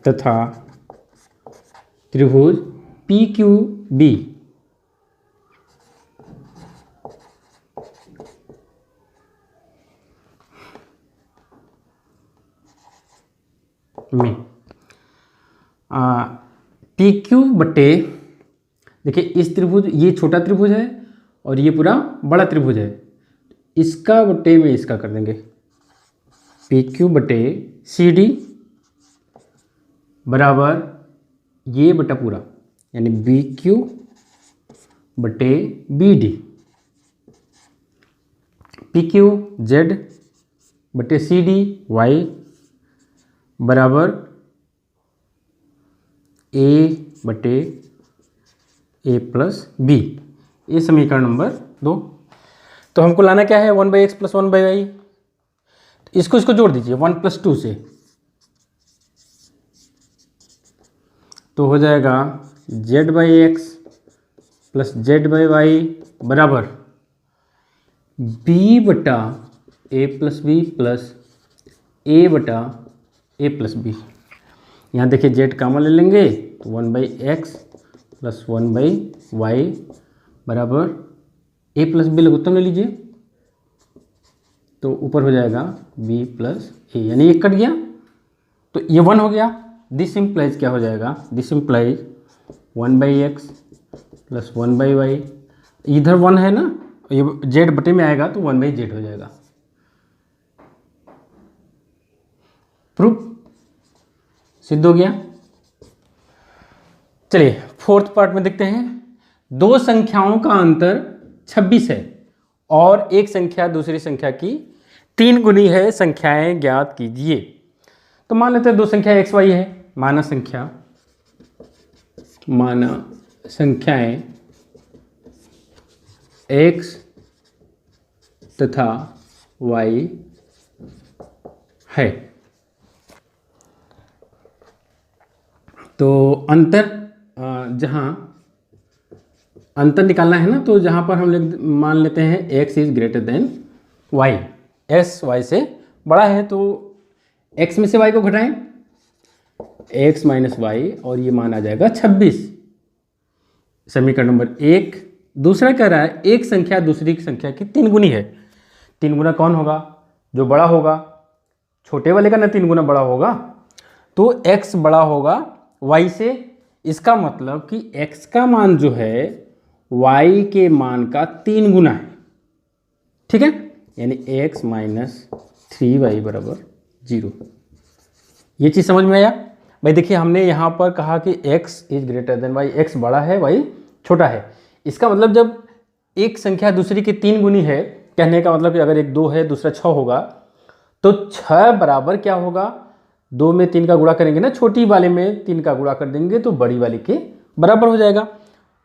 तथा त्रिभुज PQB में PQ बटे, देखिए इस त्रिभुज, ये छोटा त्रिभुज है और ये पूरा बड़ा त्रिभुज है, इसका बटे में इसका कर देंगे। PQ बटे CD बराबर ये बटा पूरा, यानी BQ बटे BD। पी क्यू जेड बटे सी डी वाई बराबर ए बटे ए प्लस बी। ये समीकरण नंबर 2। तो हमको लाना क्या है, 1/x प्लस 1/y। इसको जोड़ दीजिए 1 + 2 से, तो हो जाएगा z/x प्लस z/y बराबर b बटा a plus b plus a बटा a प्लस बी। यहाँ देखिए z कामन ले लेंगे तो 1/x प्लस 1/y बराबर a प्लस बी लघुत्तम ले लीजिए, तो ऊपर हो जाएगा b प्लस a, यानी ये कट गया तो ये 1 हो गया। दिस इम्प्लाइज क्या हो जाएगा, this implies 1/x plus 1/y, इधर 1 है ना, ये z बटे में आएगा तो 1/z हो जाएगा। प्रूफ सिद्ध हो गया। चलिए 4th पार्ट में देखते हैं। दो संख्याओं का अंतर 26 है और एक संख्या दूसरी संख्या की 3 गुनी है, संख्याएं ज्ञात कीजिए। तो मान लेते हैं दो संख्या x y है, माना संख्याएं x तथा y है। तो अंतर जहाँ अंतर निकालना है ना, तो जहाँ पर हम मान लेते हैं x is greater than y, s y से बड़ा है, तो x में से y को घटाएं, x माइनस वाई, और ये मान आ जाएगा 26, समीकरण नंबर 1। दूसरा कह रहा है एक संख्या दूसरी संख्या की 3 गुनी है। 3 गुना कौन होगा, जो बड़ा होगा, छोटे वाले का ना 3 गुना बड़ा होगा, तो x बड़ा होगा y से। इसका मतलब कि x का मान जो है y के मान का 3 गुना है, ठीक है, यानी x माइनस 3y बराबर 0। ये चीज़ समझ में आया भाई? देखिए हमने यहाँ पर कहा कि x is greater than y, x बड़ा है y छोटा है। इसका मतलब जब एक संख्या दूसरी की 3 गुनी है, कहने का मतलब कि अगर एक 2 है दूसरा 6 होगा, तो 6 बराबर क्या होगा, 2 में 3 का गुणा करेंगे ना, छोटी वाले में 3 का गुणा कर देंगे तो बड़ी वाले के बराबर हो जाएगा।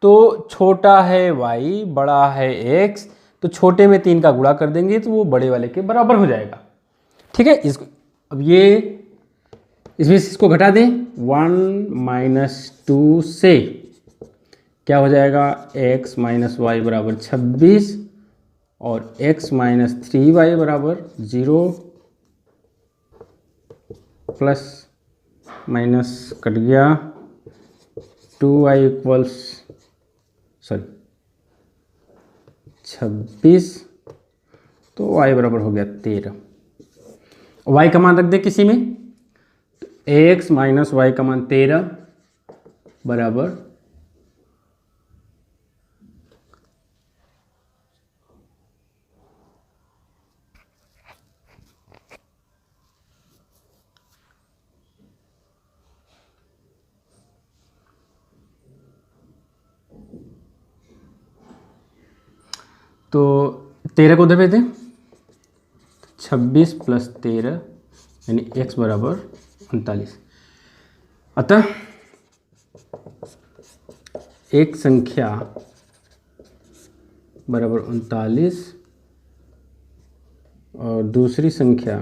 तो छोटा है y, बड़ा है x, तो छोटे में 3 का गुणा कर देंगे तो वो बड़े वाले के बराबर हो जाएगा, ठीक है। इसको अब ये इसमें इसको घटा दें, 1 - 2 से क्या हो जाएगा, x माइनस वाई बराबर 26 और x माइनस 3y बराबर 0, प्लस माइनस कट गया, 2y इक्वल्स 26, तो y बराबर हो गया 13। y का मान रख दे किसी में, तो x माइनस वाई का मान 13 बराबर तो 13 को उधर भेज दें, 26 + 13 यानी x बराबर 39। अतः एक संख्या बराबर 39 और दूसरी संख्या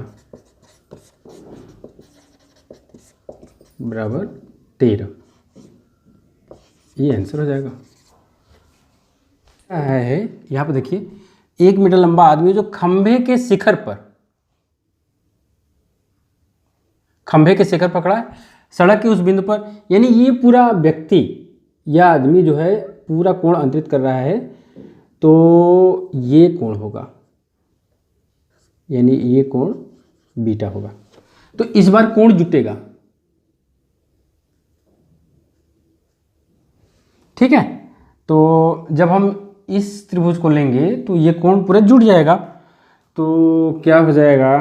बराबर 13, ये आंसर हो जाएगा। है यहाँ पर देखिए, 1 मीटर लंबा आदमी जो खंभे के शिखर पकड़ा है सड़क के उस बिंदु पर, यानी ये पूरा व्यक्ति या आदमी जो है पूरा कोण अंतरित कर रहा है, तो ये कोण होगा, यानी ये कोण बीटा होगा। तो इस बार कोण जुटेगा, ठीक है। तो जब हम इस त्रिभुज को लेंगे तो ये कोण पूरा जुट जाएगा, तो क्या हो जाएगा,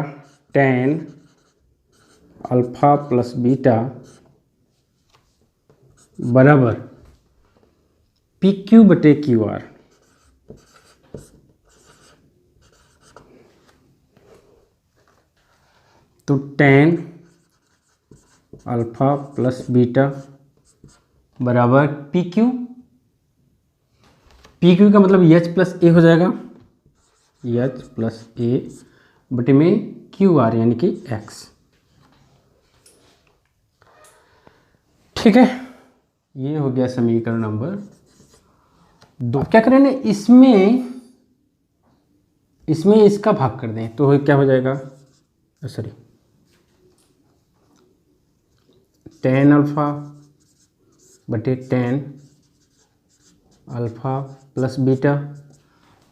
tan अल्फा प्लस बीटा बराबर PQ बटे QR। तो tan अल्फा प्लस बीटा बराबर पी क्यू। पी क्यू का मतलब एच प्लस ए हो जाएगा, एच प्लस ए बटे में क्यू आर यानी कि एक्स। ठीक है, ये हो गया समीकरण नंबर 2। क्या करें ना, इसमें इसका भाग कर दें तो क्या हो जाएगा, सॉरी tan अल्फा बटे tan अल्फा प्लस बीटा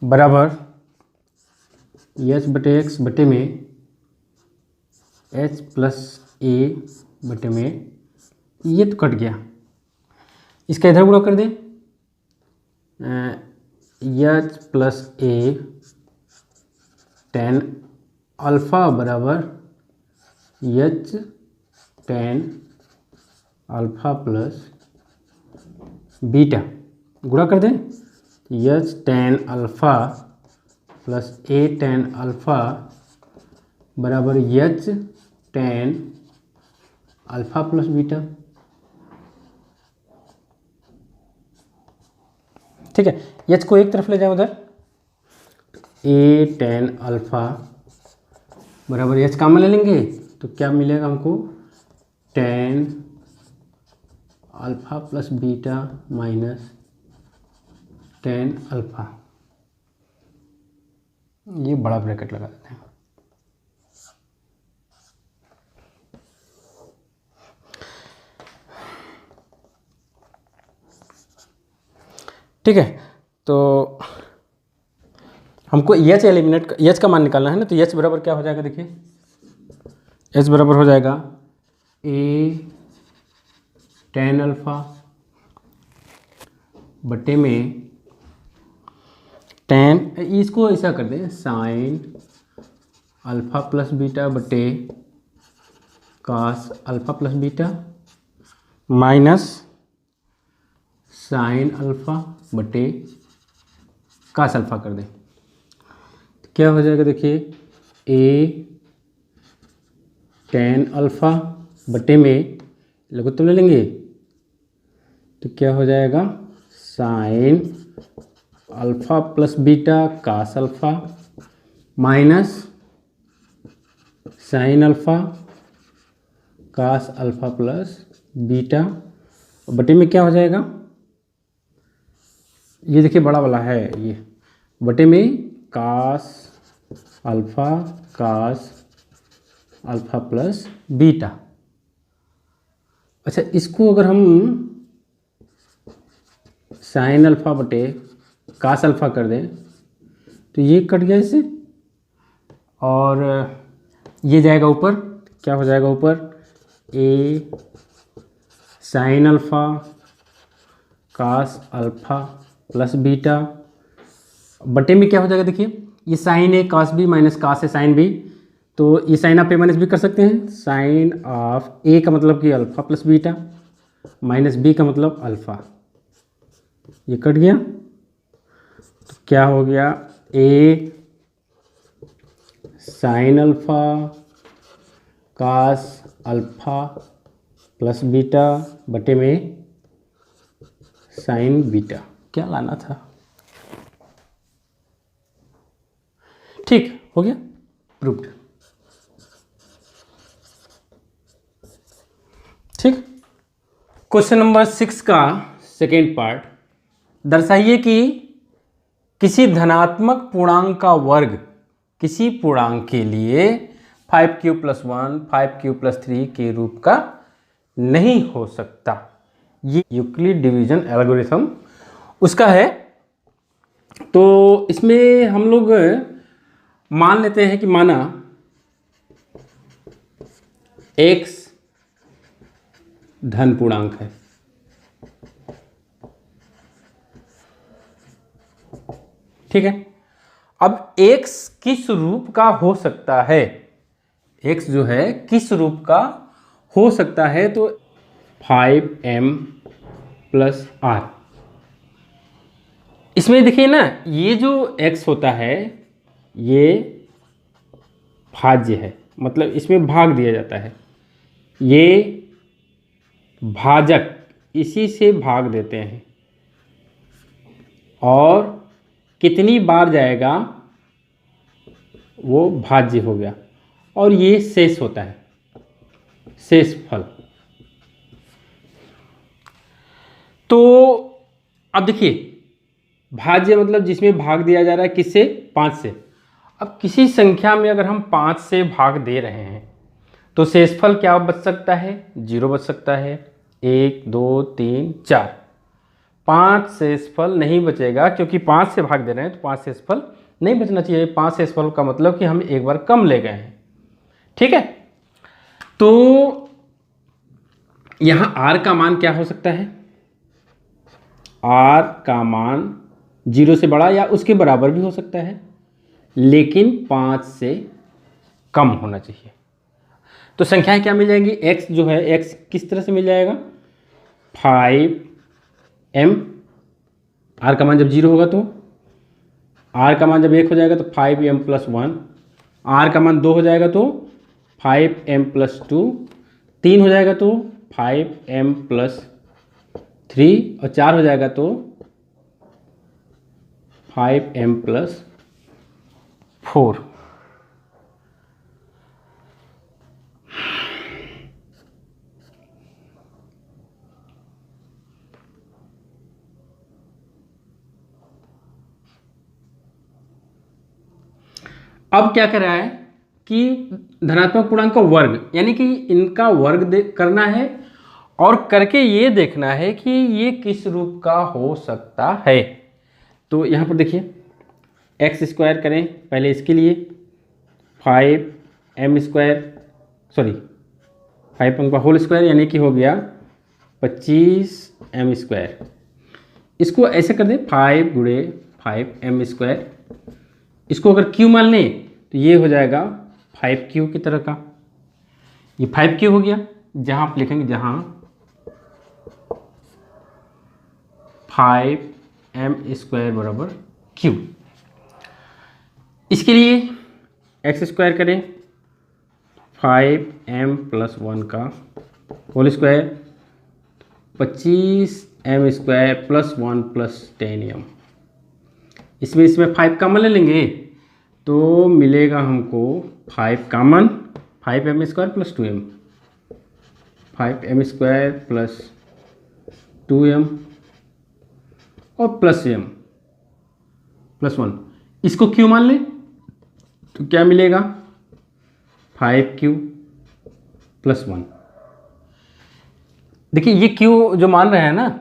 बराबर एच बटे एक्स बटे में एच प्लस ए बटे में, ये तो कट गया, इसका इधर गुणा कर दें, एच प्लस ए tan अल्फा बराबर H tan alpha plus beta गुणा कर दें, एच tan अल्फा प्लस ए tan अल्फा बराबर H tan alpha plus beta. ठीक है, एच को एक तरफ ले जाओ उधर, ए tan अल्फा बराबर एच कॉमन ले लेंगे तो क्या मिलेगा हमको, tan alpha plus beta minus tan alpha, ये बड़ा ब्रैकेट लगा देते हैं। ठीक है, तो हमको एच एलिमिनेट, एच का मान निकालना है ना, तो एच बराबर क्या हो जाएगा, देखिए एच बराबर हो जाएगा ए tan अल्फा बटे में tan, इसको ऐसा कर दें साइन अल्फा प्लस बीटा बटे cos alpha plus beta minus sine alpha बटे कास अल्फा कर दें, तो क्या हो जाएगा, देखिए ए tan अल्फा बटे में लघुत्तम ले लेंगे तो क्या हो जाएगा, sine alpha plus beta cos alpha minus sine alpha cos alpha plus beta बटे में क्या हो जाएगा, ये देखिए बड़ा वाला है, ये बटे में कास अल्फा प्लस बीटा। अच्छा, इसको अगर हम साइन अल्फा बटे कास अल्फा कर दें तो ये कट गया इससे, और ये जाएगा ऊपर, क्या हो जाएगा ऊपर, A sine alpha cos alpha plus beta बटे में क्या हो जाएगा, देखिए ये sine A cos B minus cos है साइन बी, तो ये sine of A minus B कर सकते हैं, साइन ऑफ ए का मतलब कि alpha plus beta minus B का मतलब अल्फा, ये कट गया तो क्या हो गया, A sine alpha cos alpha plus beta बटे में साइन बीटा, क्या लाना था। ठीक हो गया, प्रूव्ड। ठीक, क्वेश्चन नंबर 6 का सेकेंड पार्ट, दर्शाइए कि किसी धनात्मक पूर्णांक का वर्ग किसी पूर्णांक के लिए 5q + 1 5q + 3 के रूप का नहीं हो सकता। ये यूक्लिड डिवीजन एल्गोरिथम उसका है। तो इसमें हम लोग मान लेते हैं कि माना x धन पूर्णांक है, ठीक है। अब x किस रूप का हो सकता है, x जो है किस रूप का हो सकता है, तो 5m + r। इसमें देखिए ना, ये जो x होता है ये भाज्य है, मतलब इसमें भाग दिया जाता है, ये भाजक, इसी से भाग देते हैं और कितनी बार जाएगा वो भाज्य हो गया, और ये शेष होता है, शेष फल। तो अब देखिए, भाज्य मतलब जिसमें भाग दिया जा रहा है किससे, 5 से। अब किसी संख्या में अगर हम 5 से भाग दे रहे हैं तो शेषफल क्या बच सकता है, 0 बच सकता है। 1 2 3 4, 5 शेषफल नहीं बचेगा, क्योंकि 5 से भाग दे रहे हैं तो 5 शेषफल नहीं बचना चाहिए। 5 शेषफल का मतलब कि हम एक बार कम ले गए हैं, ठीक है। तो यहां r का मान क्या हो सकता है, r का मान 0 से बड़ा या उसके बराबर भी हो सकता है, लेकिन 5 से कम होना चाहिए। तो संख्याएं क्या मिल जाएंगी, x जो है, x किस तरह से मिल जाएगा, 5m, r का मान जब 0 होगा तो, r का मान जब 1 हो जाएगा तो 5m + 1, r का मान 2 हो जाएगा तो 5m + 2, 3 हो जाएगा तो 5m + 3, और 4 हो जाएगा तो 5m + 4। अब क्या कर रहा है कि धनात्मक पूर्णांक का वर्ग, यानी कि इनका वर्ग करना है और करके ये देखना है कि ये किस रूप का हो सकता है। तो यहाँ पर देखिए, x² करें पहले इसके लिए, 5m² का होल स्क्वायर, यानी कि हो गया 25m²। इसको ऐसे कर दें 5 × 5m²। इसको अगर q मान लें तो ये हो जाएगा 5q की तरह का, ये 5q हो गया। जहां आप लिखेंगे, जहां 5m² = q। इसके लिए x² करें, 5m + 1 का होल स्क्वायर, 25m² + 1 + 10m। इसमें 5 कॉमन ले लेंगे तो मिलेगा हमको 5 common, 5m² + 2m, 5m² + 2m और +m + 1। इसको q मान लें तो क्या मिलेगा, 5q + 1। देखिए, ये q जो मान रहे हैं ना,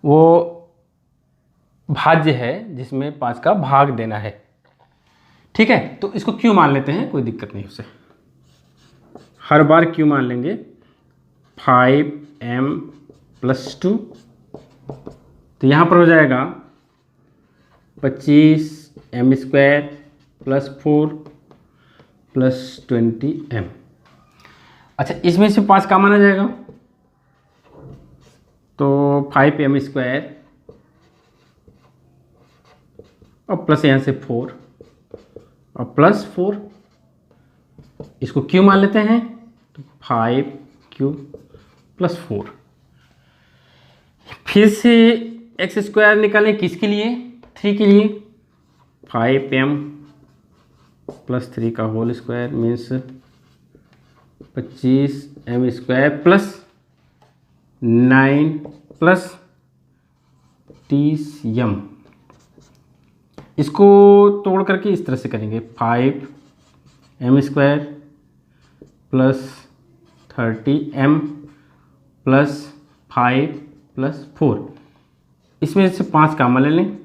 वो भाज्य है जिसमें 5 का भाग देना है, ठीक है। तो इसको q मान लेते हैं, कोई दिक्कत नहीं उससे, हर बार q मान लेंगे। 5m + 2, तो यहाँ पर हो जाएगा 25m² + 4 + 20m। अच्छा, इसमें से 5 कॉमन आ जाएगा तो 5m² और प्लस यहाँ से 4 और +4, इसको q मान लेते हैं तो 5q + 4। फिर से x² निकालें, किसके लिए, 3 के लिए, 5m + 3 का whole square means 25m² + 9 + 30m। इसको तोड़ करके इस तरह से करेंगे, 5m² + 30m + 5 + 4। इसमें से 5 कॉमन ले लें,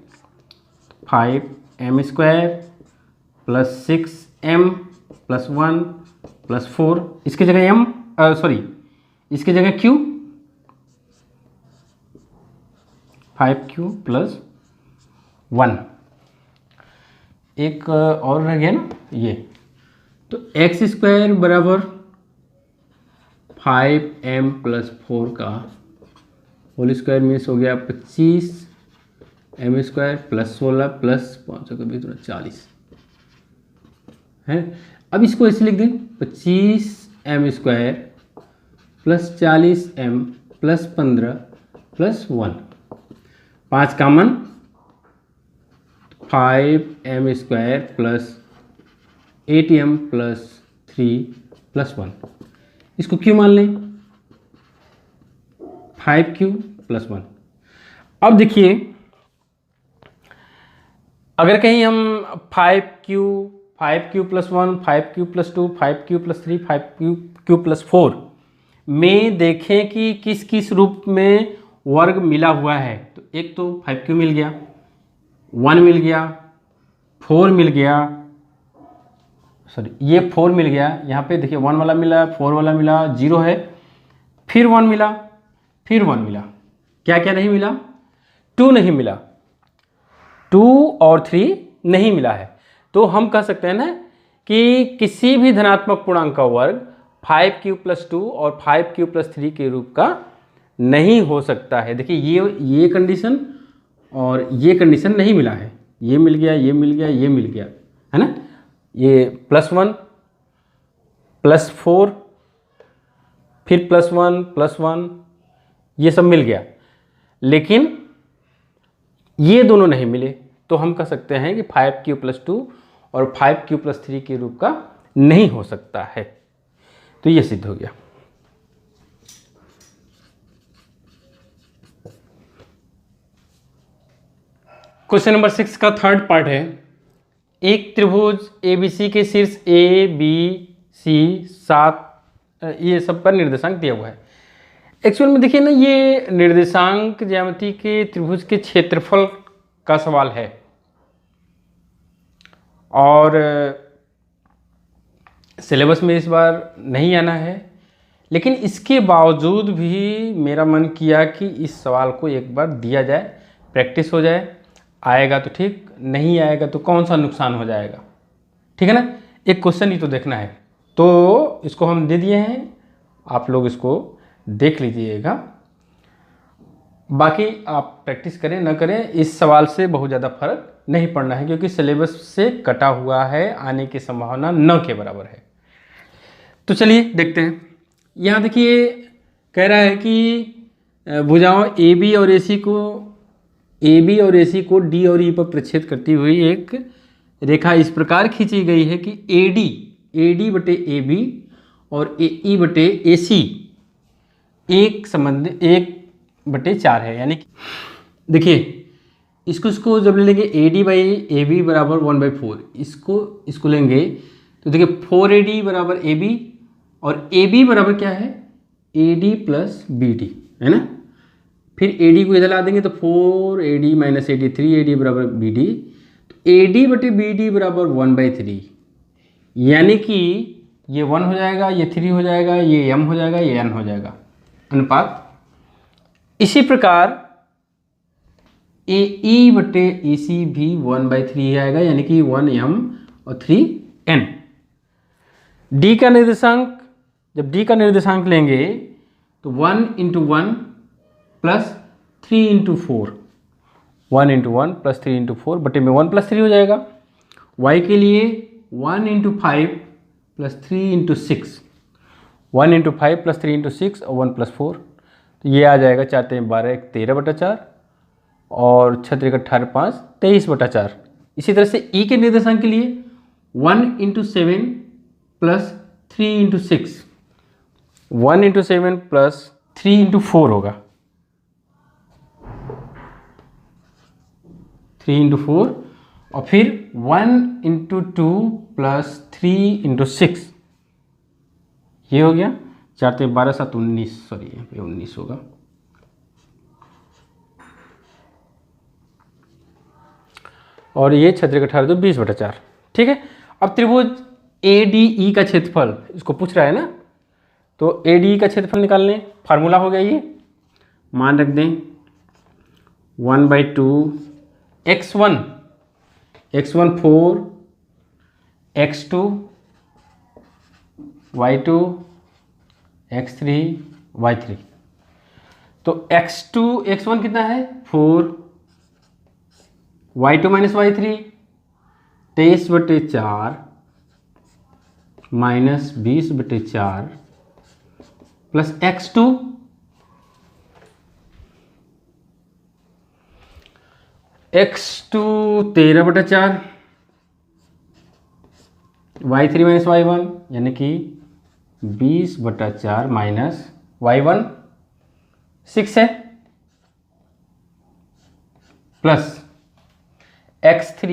5m² + 6m + 1 + 4। इसकी जगह इसकी जगह q, 5q + 1। एक और रह गया ना ये, तो x² = 5m + 4 का होल स्क्वायर मीन्स हो गया 25m² + 16 + 5 का 40 है। अब इसको ऐसे लिख दें 25m² plus 40m plus 15 plus 1, 5 common 5m² plus 8m plus 3 plus 1, इसको क्यों मान लें 5q प्लस 1। अब देखिए अगर कहीं हम 5q plus 1, 5q plus 2, 5q plus 3, 5q plus 4 में देखें कि किस किस रूप में वर्ग मिला हुआ है, तो एक तो 5q मिल गया, 1 मिल गया, 4 मिल गया, सॉरी ये 4 मिल गया, यहाँ पे देखिए 1 वाला मिला, 4 वाला मिला, 0 है, फिर 1 मिला, फिर 1 मिला, क्या क्या नहीं मिला 2 नहीं मिला, 2 और 3 नहीं मिला है। तो हम कह सकते हैं ना कि किसी भी धनात्मक पूर्णांक का वर्ग 5q प्लस 2 और 5q प्लस 3 के रूप का नहीं हो सकता है। देखिए ये कंडीशन और ये कंडीशन नहीं मिला है, ये मिल गया, ये मिल गया, ये मिल गया, है ना, ये +1 +4 फिर +1 +1 ये सब मिल गया, लेकिन ये दोनों नहीं मिले, तो हम कह सकते हैं कि 5q प्लस 2 और 5q प्लस 3 के रूप का नहीं हो सकता है। तो ये सिद्ध हो गया। क्वेश्चन नंबर 6 का थर्ड पार्ट है, एक त्रिभुज ABC के शीर्ष ABC 7 ये सब पर निर्देशांक दिया हुआ है। एक्चुअल में देखिए ना, ये निर्देशांक ज्यामिति के त्रिभुज के क्षेत्रफल का सवाल है और सिलेबस में इस बार नहीं आना है, लेकिन इसके बावजूद भी मेरा मन किया कि इस सवाल को एक बार दिया जाए, प्रैक्टिस हो जाए, आएगा तो ठीक, नहीं आएगा तो कौन सा नुकसान हो जाएगा, ठीक है ना, एक क्वेश्चन ही तो देखना है। तो इसको हम दे दिए हैं, आप लोग इसको देख लीजिएगा, बाकी आप प्रैक्टिस करें न करें इस सवाल से बहुत ज़्यादा फर्क नहीं पड़ना है, क्योंकि सिलेबस से कटा हुआ है, आने की संभावना न के बराबर है। तो चलिए देखते हैं। यहाँ देखिए कह रहा है कि भुजाओं AB और AC को D और E पर प्रक्षेप करती हुई एक रेखा इस प्रकार खींची गई है कि AD बटे AB और AE बटे AC एक संबंध 1/4 है। यानी कि देखिए इसको जब ले लेंगे AD/AB बराबर 1/4, इसको लेंगे तो देखिए 4AD बराबर AB और AB बराबर क्या है AD प्लस BD, है ना। फिर AD को इधर ला देंगे तो 4AD माइनस AD 3AD बराबर BD, तो AD बटे BD बराबर 1/3, यानी कि ये 1 हो जाएगा, ये 3 हो जाएगा, ये M हो जाएगा, ये N हो जाएगा अनुपात। इसी प्रकार AE बटे AC भी 1/3 आएगा, यानी कि 1M और 3N। D का निर्देशांक, जब D का निर्देशांक लेंगे तो 1 × 1 प्लस 3 × 4, 1 × 1 प्लस 3 × 4 बटे में 1 + 3 हो जाएगा। Y के लिए 1 × 5 प्लस 3 × 6, 1 × 5 प्लस 3 × 6 और 1 + 4, तो ये आ जाएगा 4 × 3 = 12, 13/4 और 6 × 3 = 18, 5 23/4। इसी तरह से E के निर्देशांक के लिए 1 × 7 प्लस 3 × 6, 1 × 7 प्लस 3 × 4 होगा, 3 × 4 और फिर 1 × 2 प्लस 3 × 6, ये हो गया 4 × 3 = 12, 7 19, सॉरी यहाँ पे 19 होगा। और ये 6 × 3 = 18, तो 20/4, ठीक है। अब त्रिभुज ADE का क्षेत्रफल इसको पूछ रहा है ना, तो ADE का क्षेत्रफल निकालने फार्मूला हो गया, ये मान रख दें 1/2 x1 4, x2 y2 x3 y3, तो x1 कितना है 4, y2 minus y3 23/4 -20/4 plus x2 13/4 y3 minus y1 यानी कि 20/4 माइनस y1 6 है plus x3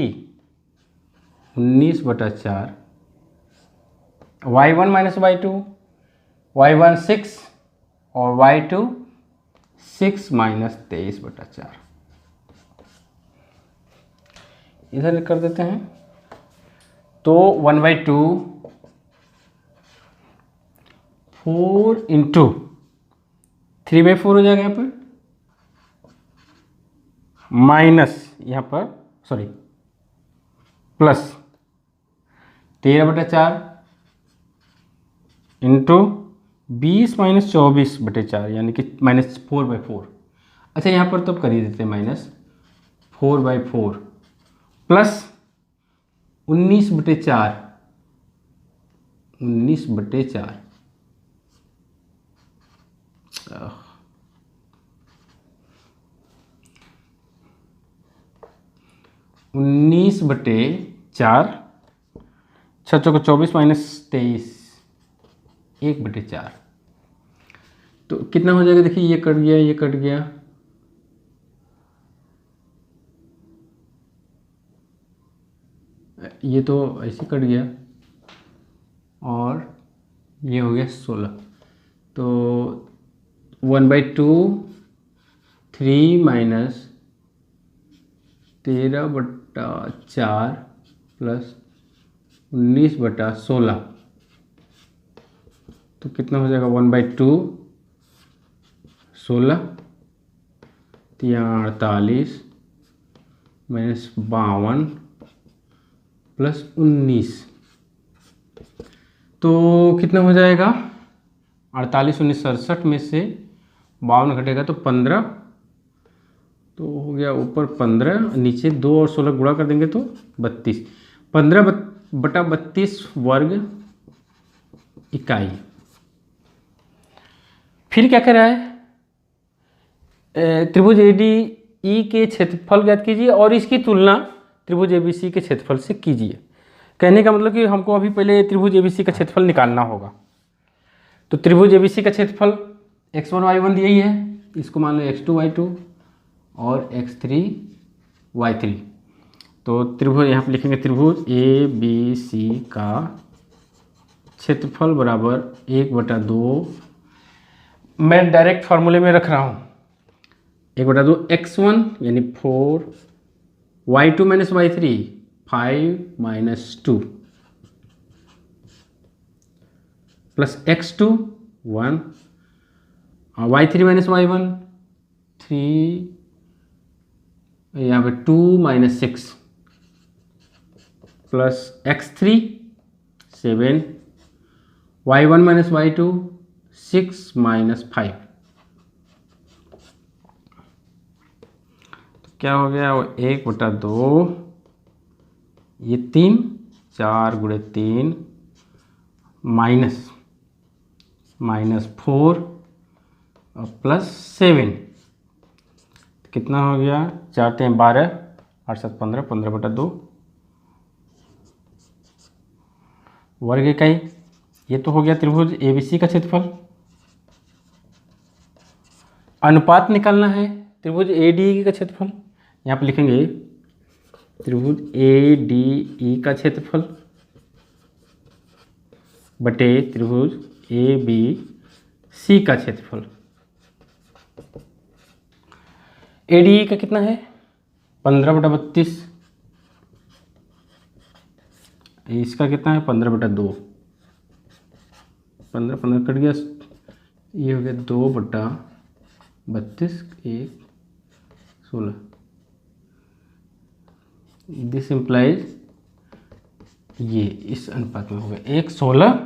19/4 y1 minus y2 y1 6 और y2 6 माइनस 23/4 इधर कर देते हैं तो 1/2 4 इंटू 3/4 हो जाएगा यहाँ पर माइनस यहाँ पर सॉरी प्लस 13/4 इंटू 20 माइनस 24/4 यानी कि -4/4। अच्छा यहाँ पर तो कर ही देते हैं -4/4 प्लस 19/4 19/4 6 को 24 माइनस 23 1/4 तो कितना हो जाएगा। देखिए ये कट गया ये कट गया ये तो ऐसे कट गया और ये हो गया 16 तो 1/2 3 माइनस 13/4 प्लस 19/16 तो कितना हो जाएगा 1/2 16 48 माइनस 52 प्लस 19 तो कितना हो जाएगा 48 19 67 में से 52 घटेगा तो 15 तो हो गया ऊपर 15 नीचे 2 और 16 गुणा कर देंगे तो 32 15/32 वर्ग इकाई। फिर क्या कर रहा है त्रिभुज ADE के क्षेत्रफल ज्ञात कीजिए और इसकी तुलना त्रिभुज ABC के क्षेत्रफल से कीजिए। कहने का मतलब कि हमको अभी पहले त्रिभुज ABC का क्षेत्रफल निकालना होगा। तो त्रिभुज ABC का क्षेत्रफल x1 y1 दिया ही है, इसको मान लो x2 y2 और x3 y3। तो त्रिभुज यहाँ पे लिखेंगे त्रिभुज ABC का क्षेत्रफल बराबर 1/2 मैं डायरेक्ट फार्मूले में रख रहा हूँ 1/2 x1 यानी 4 y2 minus y3 5 minus 2 plus x2 1 y3 minus y1 3 यहाँ पे 2 minus 6 plus x3 7 y1 minus y2 6 minus 5 तो क्या हो गया 1/2 ये 3 4 × 3 माइनस 4 और प्लस 7 कितना हो गया 4 3 12 8 7 15 15/2 वर्ग इकाई। ये तो हो गया त्रिभुज ABC का क्षेत्रफल। अनुपात निकालना है त्रिभुज ADE का क्षेत्रफल। यहाँ पे लिखेंगे त्रिभुज ADE का क्षेत्रफल बटे त्रिभुज ABC का क्षेत्रफल। ADE का कितना है 15/32, इसका कितना है 15/2 15 15 कट गया ये हो गया 2/32 1 16 दिस इम्प्लाइज ये इस अनुपात में हो गया 1 16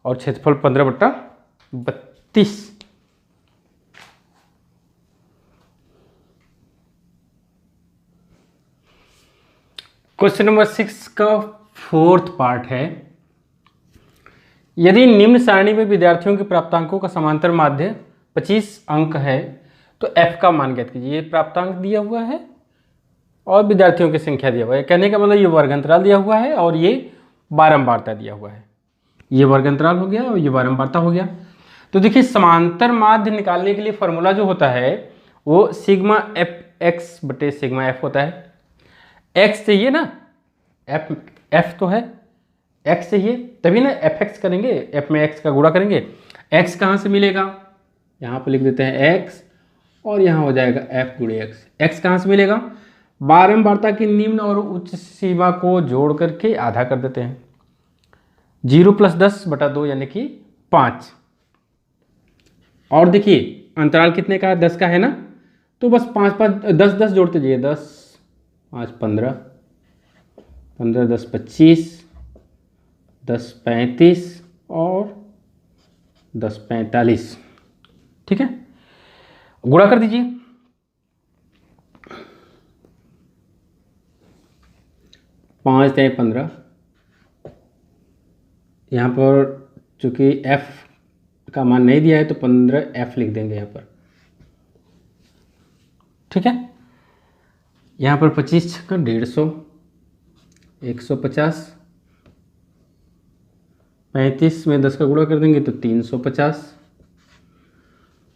और क्षेत्रफल 15/32। क्वेश्चन नंबर 6 का 4th पार्ट है यदि निम्न सारणी में विद्यार्थियों के प्राप्तांकों का समांतर माध्य 25 अंक है तो f का मान ज्ञात कीजिए। ये प्राप्तांक दिया हुआ है और विद्यार्थियों की संख्या दिया हुआ है। कहने का मतलब ये वर्ग अंतराल दिया हुआ है और ये बारंबारता दिया हुआ है। ये वर्ग अंतराल हो गया और ये बारंबारता हो गया। तो देखिए समांतर माध्य निकालने के लिए फॉर्मूला जो होता है वो सिग्मा एफ एक्स बटे सिग्मा एफ होता है। एक्स चाहिए ना, एफ तो है, एक्स चाहिए तभी ना एफ एक्स करेंगे, एफ में एक्स का गुणा करेंगे। एक्स कहाँ से मिलेगा, यहाँ पर लिख देते हैं एक्स और यहाँ हो जाएगा एफ गुणे एक्स। एक्स कहाँ से मिलेगा, बारंबारता की निम्न और उच्च सीमा को जोड़ करके आधा कर देते हैं। 0 + 10/2 यानी कि 5। और देखिए अंतराल कितने का है, 10 का है ना, तो बस 5 5 10 10 जोड़ते जाइए। 10 5 15, 15 10 25, 10 35 और 10 45। ठीक है, गुणा कर दीजिए। 5 × 15, यहाँ पर चूंकि f का मान नहीं दिया है तो 15f लिख देंगे यहाँ पर। ठीक है, यहाँ पर 25 का 150, 150, 35 में 10 का गुणा कर देंगे तो 350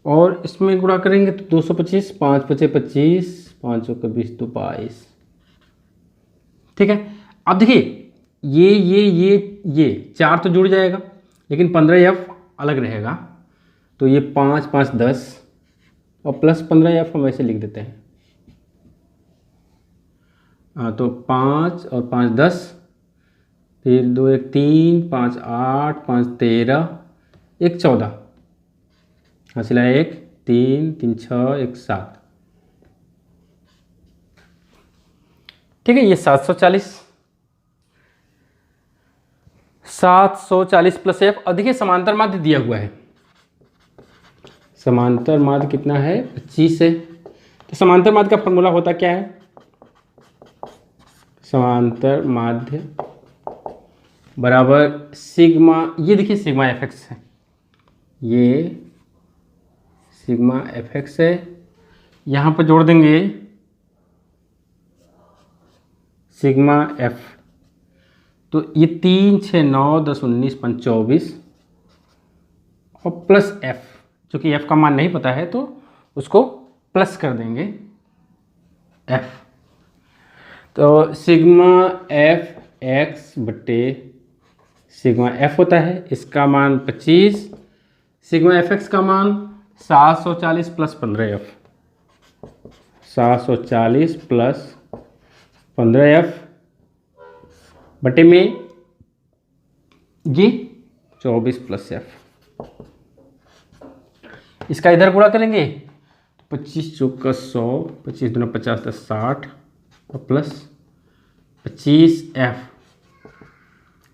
और इसमें गुणा करेंगे तो 225, 5 × 5 = 25, 5 × 20 तो 22। ठीक है, अब देखिए ये 4 तो जुड़ जाएगा लेकिन 15f अलग रहेगा, तो ये 5 5 10 और प्लस 15f हम ऐसे लिख देते हैं। तो 5 और 5 10, फिर 2 1 3, 5 8, 5 13, 1 14, हासिला 1 3 3 6 1 7। ठीक है, ये 740 प्लस एफ। अब देखिए समांतर माध्य दिया हुआ है, समांतर माध्य कितना है 25 है। तो समांतर माध्य का फॉर्मूला होता क्या है, समांतर माध्य बराबर सिग्मा, ये देखिए सिग्मा एफ एक्स है, ये सिग्मा एफ एक्स है, यहाँ पर जोड़ देंगे सिग्मा एफ, तो ये 3 6 9 10 19 5 24 और प्लस एफ, चूँकि एफ का मान नहीं पता है तो उसको प्लस कर देंगे एफ। तो सिग्मा एफ एक्स बटे सिग्मा एफ होता है, इसका मान 25, सिग्मा एफ एक्स का मान 740 प्लस 15f, 740 प्लस 15f बटे में ये 24 प्लस f। इसका इधर गुणा करेंगे तो 25 चौका 100, 25 दूना 50 10 60 और प्लस 25f,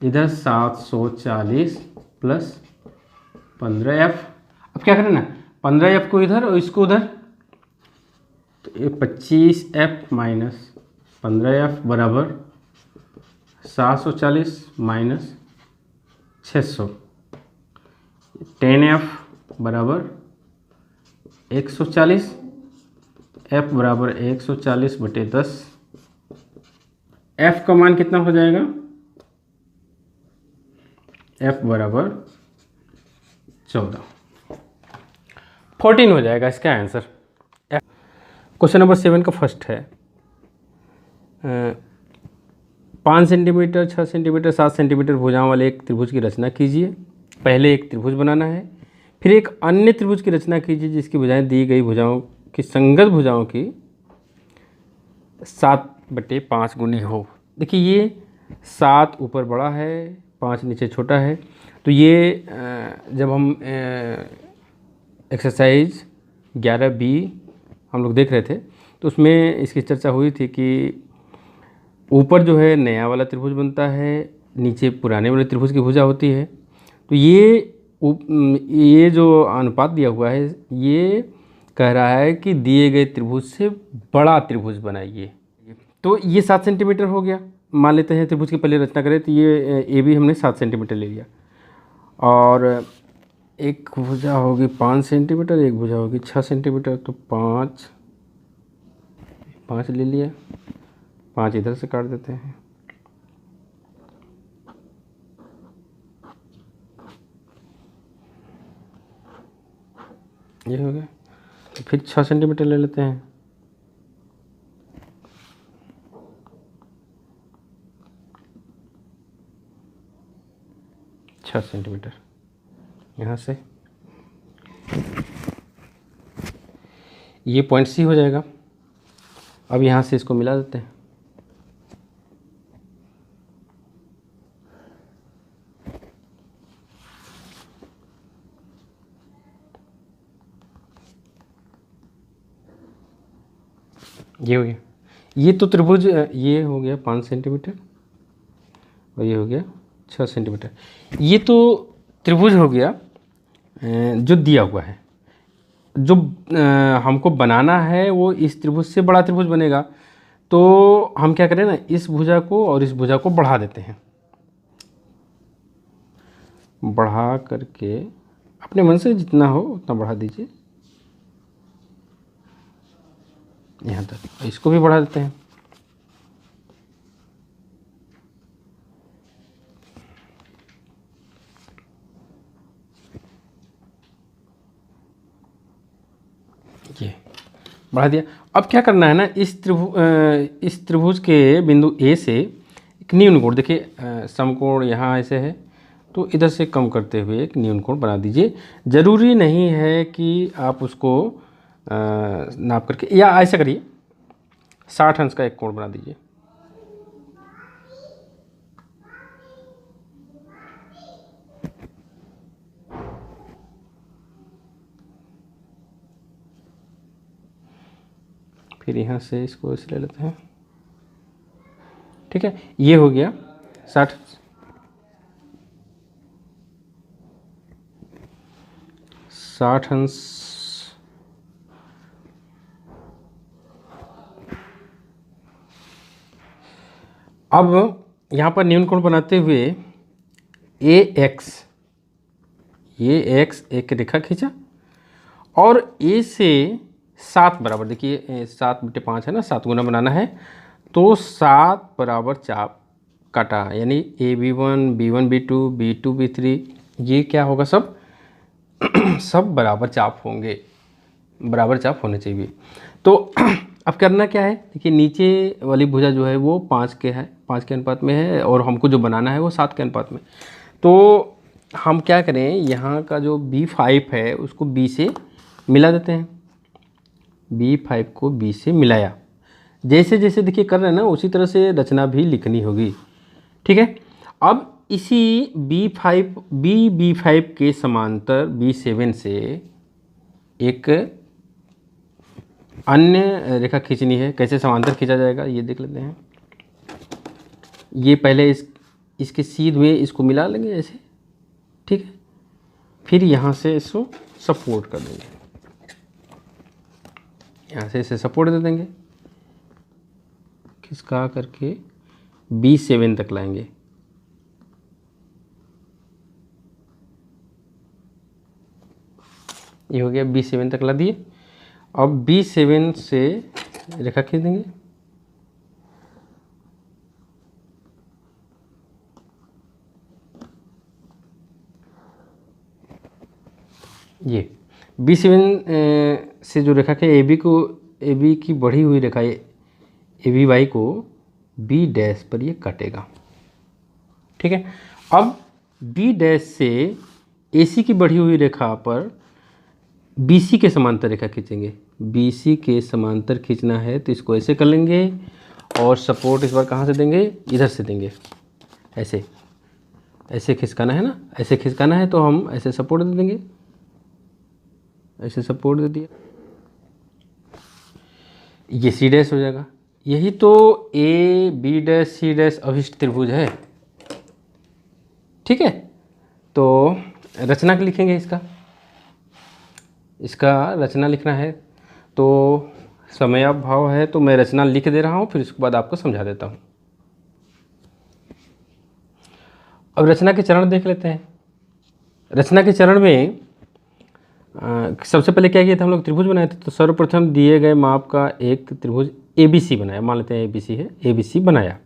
इधर 740 प्लस 15f। अब क्या करना, 15f को इधर और इसको उधर, तो ये 25f माइनस 15f बराबर 740 माइनस 600, 10f बराबर 140, f बराबर 140 बटे 10। f का मान कितना हो जाएगा, f बराबर 14 हो जाएगा इसका आंसर। क्वेश्चन नंबर 7 का फर्स्ट है, 5 सेंटीमीटर, 6 सेंटीमीटर, 7 सेंटीमीटर भुजाओं वाले एक त्रिभुज की रचना कीजिए। पहले एक त्रिभुज बनाना है, फिर एक अन्य त्रिभुज की रचना कीजिए जिसकी भुजाएं दी गई भुजाओं की संगत भुजाओं की 7/5 गुनी हो। देखिए ये 7 ऊपर बड़ा है, 5 नीचे छोटा है। तो ये जब हम एक्सरसाइज 11B हम लोग देख रहे थे तो उसमें इसकी चर्चा हुई थी कि ऊपर जो है नया वाला त्रिभुज बनता है, नीचे पुराने वाले त्रिभुज की भुजा होती है। तो ये जो अनुपात दिया हुआ है ये कह रहा है कि दिए गए त्रिभुज से बड़ा त्रिभुज बनाइए। तो ये 7 सेंटीमीटर हो गया, मान लेते हैं त्रिभुज की पहले रचना करें तो ये ए भी हमने 7 सेंटीमीटर ले लिया। और एक भुजा होगी 5 सेंटीमीटर, एक भुजा होगी 6 सेंटीमीटर, तो 5 5 ले लिया, 5 इधर से काट देते हैं। ये हो गया। फिर 6 सेंटीमीटर ले लेते हैं, छः सेंटीमीटर यहाँ से। ये पॉइंट सी हो जाएगा। अब यहाँ से इसको मिला देते हैं। ये हो गया। ये तो त्रिभुज, ये हो गया 5 सेंटीमीटर और ये हो गया 6 सेंटीमीटर। ये तो त्रिभुज हो गया जो दिया हुआ है। जो हमको बनाना है वो इस त्रिभुज से बड़ा त्रिभुज बनेगा। तो हम क्या करें ना, इस भुजा को और इस भुजा को बढ़ा देते हैं। बढ़ा करके अपने मन से जितना हो उतना बढ़ा दीजिए यहाँ तक। इसको भी बढ़ा देते हैं। ये बढ़ा दिया। अब क्या करना है ना, इस त्रिभुज के बिंदु ए से एक न्यून कोण, देखिए समकोण यहाँ ऐसे है, तो इधर से कम करते हुए एक न्यून कोण बना दीजिए। ज़रूरी नहीं है कि आप उसको नाप करके, या ऐसा करिए 60 अंश का एक कोण बना दीजिए। फिर यहाँ से इसको ऐसे ले लेते हैं। ठीक है, ये हो गया 60 अंश। अब यहाँ पर न्यून कोण बनाते हुए AX, ये एक्स एक रेखा खींचा और A से 7 बराबर, देखिए 7/5 है ना, 7 गुना बनाना है, तो 7 बराबर चाप काटा, यानी AB1 B1 B2 B2 B3, ये क्या होगा, सब सब बराबर चाप होंगे, बराबर चाप होने चाहिए। तो अब करना क्या है, देखिए नीचे वाली भुजा जो है वो 5 के है, 5 के अनुपात में है, और हमको जो बनाना है वो 7 के अनुपात में। तो हम क्या करें, यहाँ का जो B5 है उसको B से मिला देते हैं। B5 को B से मिलाया, जैसे जैसे देखिए कर रहे हैं ना, उसी तरह से रचना भी लिखनी होगी। ठीक है, अब इसी B5 के समांतर B7 से एक अन्य रेखा खींचनी है। कैसे समांतर खींचा जाएगा ये देख लेते हैं। ये पहले इसके सीध में इसको मिला लेंगे ऐसे, ठीक है, फिर यहाँ से इसको सपोर्ट कर देंगे, यहाँ से इसे सपोर्ट दे देंगे, खिसका करके B7 तक लाएंगे। ये हो गया, B7 तक ला दिए। अब B7 से रेखा खींच देंगे, ये B7 से जो रेखा है AB की बढ़ी हुई रेखा ABY को B डैश पर ये काटेगा। ठीक है, अब B डैश से AC की बढ़ी हुई रेखा पर BC के समांतर रेखा खींचेंगे। BC के समांतर खींचना है तो इसको ऐसे कर लेंगे, और सपोर्ट इस बार कहाँ से देंगे, इधर से देंगे, ऐसे ऐसे खिसकाना है ना, ऐसे खिसकाना है तो हम ऐसे सपोर्ट दे देंगे, ऐसे सपोर्ट दे दिया, ये C डैश हो जाएगा। यही तो AB डैश C डैश अभिष्ट त्रिभुज है। ठीक है, तो रचना लिखेंगे, इसका रचना लिखना है, तो समयाभाव है तो मैं रचना लिख दे रहा हूँ, फिर उसके बाद आपको समझा देता हूँ। अब रचना के चरण देख लेते हैं। रचना के चरण में सबसे पहले क्या किया था हम लोग, त्रिभुज बनाए थे। तो सर्वप्रथम दिए गए माप का एक त्रिभुज ABC बनाया, मान लेते हैं ABC है, ABC बनाया।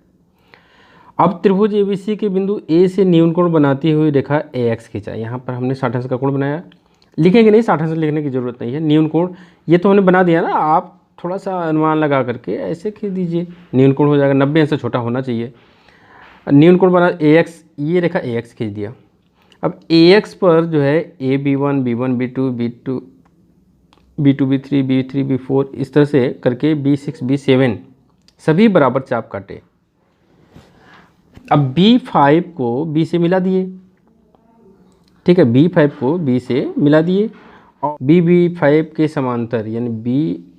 अब त्रिभुज ABC के बिंदु A से न्यून कोण बनाती हुई रेखा AX खींचा। यहाँ पर हमने 60 अंश का कोण बनाया, लिखेंगे नहीं, 60 अंश लिखने की जरूरत नहीं है। न्यून कोण ये तो हमने बना दिया ना, आप थोड़ा सा अनुमान लगा करके ऐसे खींच दीजिए, न्यून कोण हो जाएगा। 90 अंश से छोटा होना चाहिए। न्यून कोण बना AX, ये रेखा AX खींच दिया। अब AX पर जो है B1, B1, B2, B2, B2, B3, B3, B4 इस तरह से करके B6, B7 सभी बराबर चाप काटे। अब B5 को B से मिला दिए, ठीक है, B5 को B से मिला दिए और B5 के समांतर यानी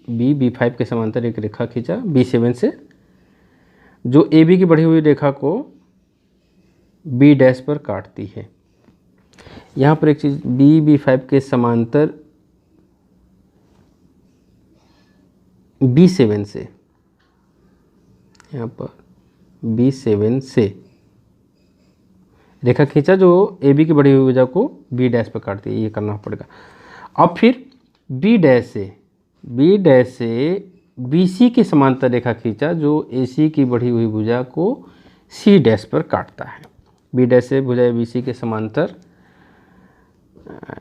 B5 के समांतर एक रेखा खींचा B7 से, जो AB की बढ़ी हुई रेखा को B डैश पर काटती है। यहाँ पर एक चीज़, B5 के समांतर B7 से, यहाँ पर B7 से रेखा खींचा जो AB की बढ़ी हुई भुजा को B डैश पर काटती है, ये करना पड़ेगा। अब फिर B डैश से BC के समांतर रेखा खींचा जो AC की बढ़ी हुई भुजा को C डैश पर काटता है। B डैश से भुजा BC के समांतर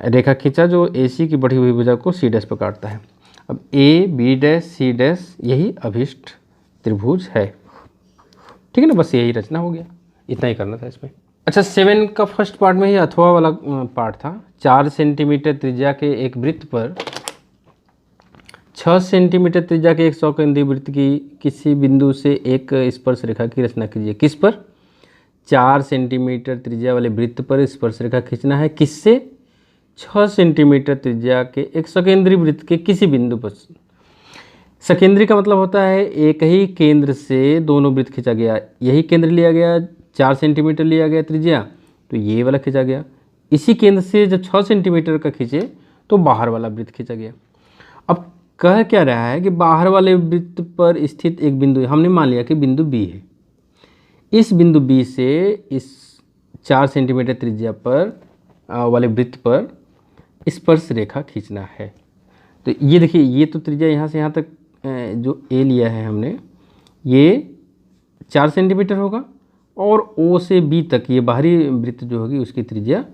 रेखा खींचा जो AC की बढ़ी हुई भुजा को C डैश पर काटता है। अब A, B dash, C dash यही अभिष्ट त्रिभुज है, ठीक है ना। बस यही रचना हो गया, इतना ही करना था इसमें। अच्छा, 7 का फर्स्ट पार्ट में ही अथवा वाला पार्ट था। 4 सेंटीमीटर त्रिज्या के एक वृत्त पर 6 सेंटीमीटर त्रिज्या के एक सौकेंद्रीय वृत्त की किसी बिंदु से एक स्पर्श रेखा की रचना कीजिए। किस पर? 4 सेंटीमीटर त्रिज्या वाले वृत्त पर स्पर्श रेखा खींचना है। किससे? 6 सेंटीमीटर त्रिज्या के एक सकेंद्रीय वृत्त के किसी बिंदु पर। सकेंद्री का मतलब होता है एक ही केंद्र से दोनों वृत्त खींचा गया। यही केंद्र लिया गया, 4 सेंटीमीटर लिया गया त्रिज्या, तो ये वाला खींचा गया। इसी केंद्र से जब 6 सेंटीमीटर का खींचे तो बाहर वाला वृत्त खींचा गया। अब कह क्या रहा है कि बाहर वाले वृत्त पर स्थित एक बिंदु, हमने मान लिया कि बिंदु B है। इस बिंदु B से इस 4 सेंटीमीटर त्रिज्या पर वाले वृत्त पर स्पर्श रेखा खींचना है। तो ये देखिए, ये तो त्रिज्या यहाँ से यहाँ तक जो A लिया है हमने, ये 4 सेंटीमीटर होगा और O से B तक ये बाहरी वृत्त जो होगी उसकी त्रिज्या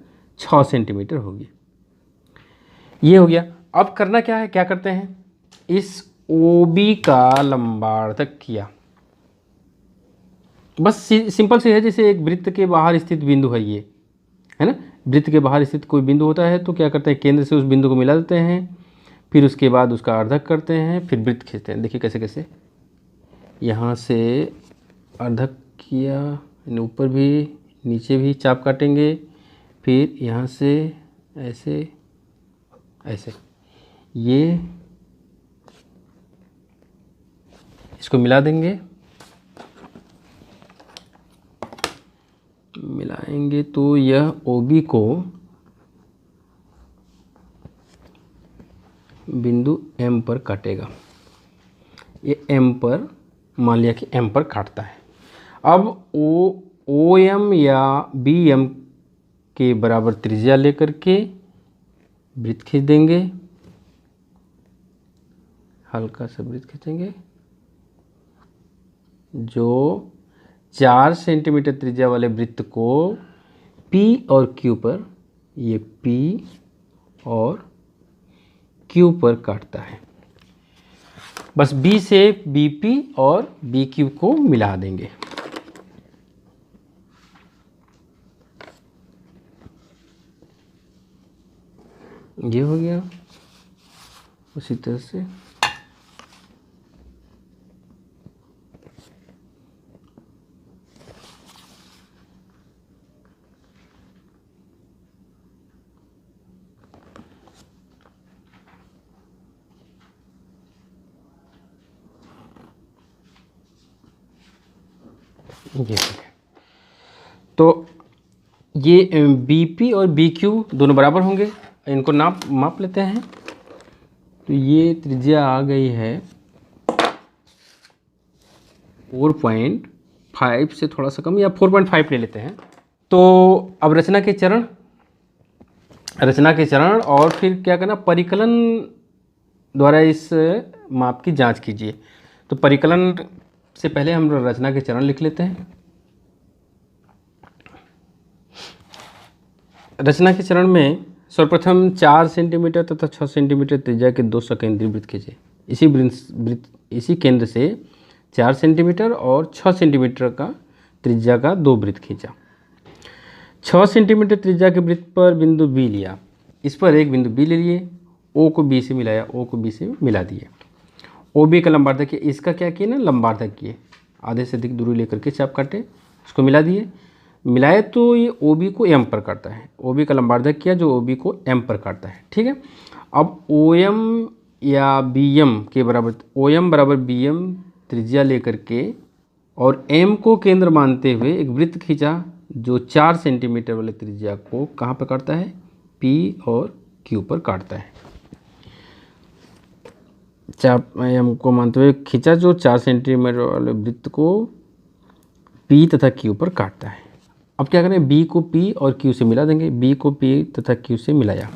6 सेंटीमीटर होगी। ये हो गया। अब करना क्या है, क्या करते हैं, इस OB का लंबार्धक किया। बस सिंपल से है, जैसे एक वृत्त के बाहर स्थित बिंदु है, ये है ना। वृत्त के बाहर स्थित कोई बिंदु होता है तो क्या करते हैं, केंद्र से उस बिंदु को मिला देते हैं, फिर उसके बाद उसका अर्धक करते हैं, फिर वृत्त खींचते हैं। देखिए कैसे कैसे, यहाँ से अर्धक किया, ऊपर भी नीचे भी चाप काटेंगे, फिर यहाँ से ऐसे ऐसे, ये इसको मिला देंगे, मिलाएंगे तो यह OB को बिंदु M पर काटेगा। ये M पर, मान लिया कि M पर काटता है। अब OM या BM के बराबर त्रिज्या लेकर के वृत्त खींच देंगे, हल्का सा वृत्त खींचेंगे जो 4 सेंटीमीटर त्रिज्या वाले वृत्त को P और Q पर, ये P और Q पर काटता है। बस B से BP और BQ को मिला देंगे। ये हो गया। उसी तरह से ये तो ये BP और BQ दोनों बराबर होंगे। इनको माप लेते हैं। तो ये त्रिज्या आ गई है 4.5 से थोड़ा सा कम, या 4.5 ले लेते हैं। तो अब रचना के चरण, रचना के चरण और फिर क्या करना, परिकलन द्वारा इस माप की जांच कीजिए। तो परिकलन से पहले हम रचना के चरण लिख लेते हैं। रचना के चरण में सर्वप्रथम 4 सेंटीमीटर तथा 6 सेंटीमीटर त्रिज्या के 2 सकेंद्रीय वृत्त खींचे। इसी केंद्र से 4 सेंटीमीटर और 6 सेंटीमीटर का त्रिज्या का 2 वृत्त खींचा। 6 सेंटीमीटर त्रिज्या के वृत्त पर बिंदु बी लिया। इस पर एक बिंदु बी ले लिए, ओ को बी से मिलाया, ओ को बी से मिला दिए। ओ बी का लंबार्धक किया, इसका क्या किए ना, लंबार्धक किए, आधे से अधिक दूरी लेकर के चाप काटे, उसको मिला दिए। मिलाए तो ये ओ बी को एम पर काटता है, ओ बी का लंबार्धक किया जो ओ बी को एम पर काटता है। ठीक है, अब ओ एम या बी एम के बराबर, ओ एम बराबर बी एम त्रिज्या लेकर के और एम को केंद्र मानते हुए एक वृत्त खींचा जो 4 सेंटीमीटर वाले त्रिज्या को कहाँ पर काटता है, पी और क्यू पर काटता है। एम को मानते हुए खींचा जो 4 सेंटीमीटर वाले वृत्त को पी तथा क्यू पर काटता है। अब क्या करें, बी को पी और क्यू से मिला देंगे, बी को पी तथा क्यू से मिलाया।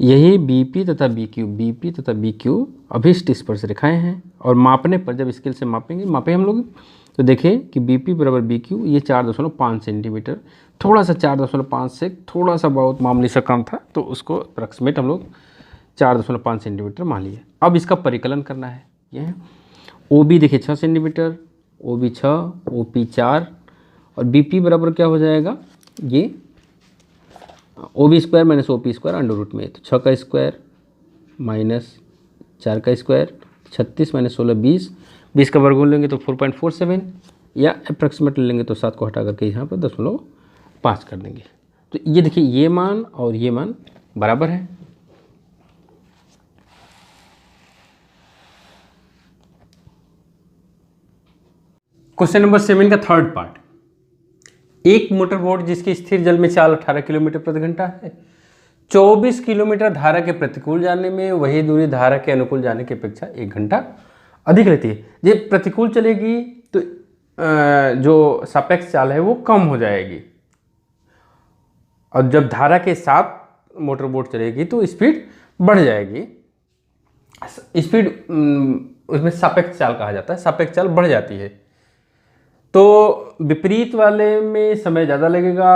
यही बीपी तथा बी क्यू अभिष्ट स्पर्श रेखाएं हैं। और मापने पर जब स्केल से मापे हम लोग, तो देखें कि बीपी बराबर बी क्यू ये 4.5 सेंटीमीटर, थोड़ा सा 4.5 से थोड़ा सा बहुत मामूली सा कम था, तो उसको अप्रॉक्सीमेट हम लोग 4.5 सेंटीमीटर मान लिए। अब इसका परिकलन करना है। यह है ओ बी, देखिए 6 centimetre, O B 6, O P 4 और बी पी बराबर क्या हो जाएगा, ये O B square minus O P square under root में, तो 6 का स्क्वायर माइनस 4 का स्क्वायर, 36 माइनस 16 20, 20 का वर्गमूल लेंगे तो 4.47 या अप्रॉक्सीमेट लेंगे तो 7 को हटा करके यहाँ पर 0.5 कर देंगे। तो ये देखिए ये मान और ये मान बराबर है। क्वेश्चन नंबर 7 का थर्ड पार्ट, एक मोटर बोट जिसकी स्थिर जल में चाल 18 किलोमीटर प्रति घंटा है, 24 किलोमीटर धारा के प्रतिकूल जाने में वही दूरी धारा के अनुकूल जाने की अपेक्षा 1 घंटा अधिक लेती है। ये प्रतिकूल चलेगी तो जो सापेक्ष चाल है वो कम हो जाएगी, और जब धारा के साथ मोटर बोट चलेगी तो स्पीड बढ़ जाएगी। स्पीड उसमें सापेक्ष चाल कहा जाता है, सापेक्ष चाल बढ़ जाती है। तो विपरीत वाले में समय ज़्यादा लगेगा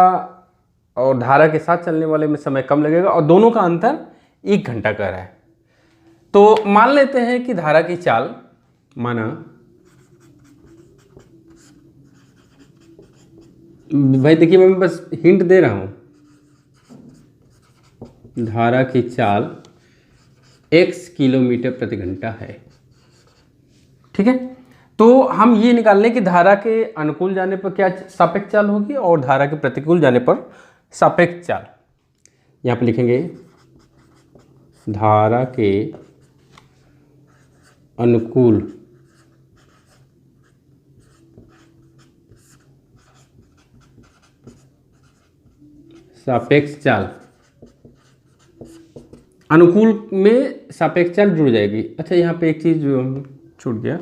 और धारा के साथ चलने वाले में समय कम लगेगा, और दोनों का अंतर 1 घंटा का रहा है। तो मान लेते हैं कि धारा की चाल, माना भाई देखिए मैं बस हिंट दे रहा हूं, धारा की चाल x किलोमीटर प्रति घंटा है। ठीक है, तो हम ये निकाल लें कि धारा के अनुकूल जाने पर क्या सापेक्ष चाल होगी और धारा के प्रतिकूल जाने पर सापेक्ष चाल। यहाँ पे लिखेंगे धारा के अनुकूल सापेक्ष चाल, अनुकूल में सापेक्ष चाल जुड़ जाएगी। अच्छा यहाँ पे एक चीज छूट गया,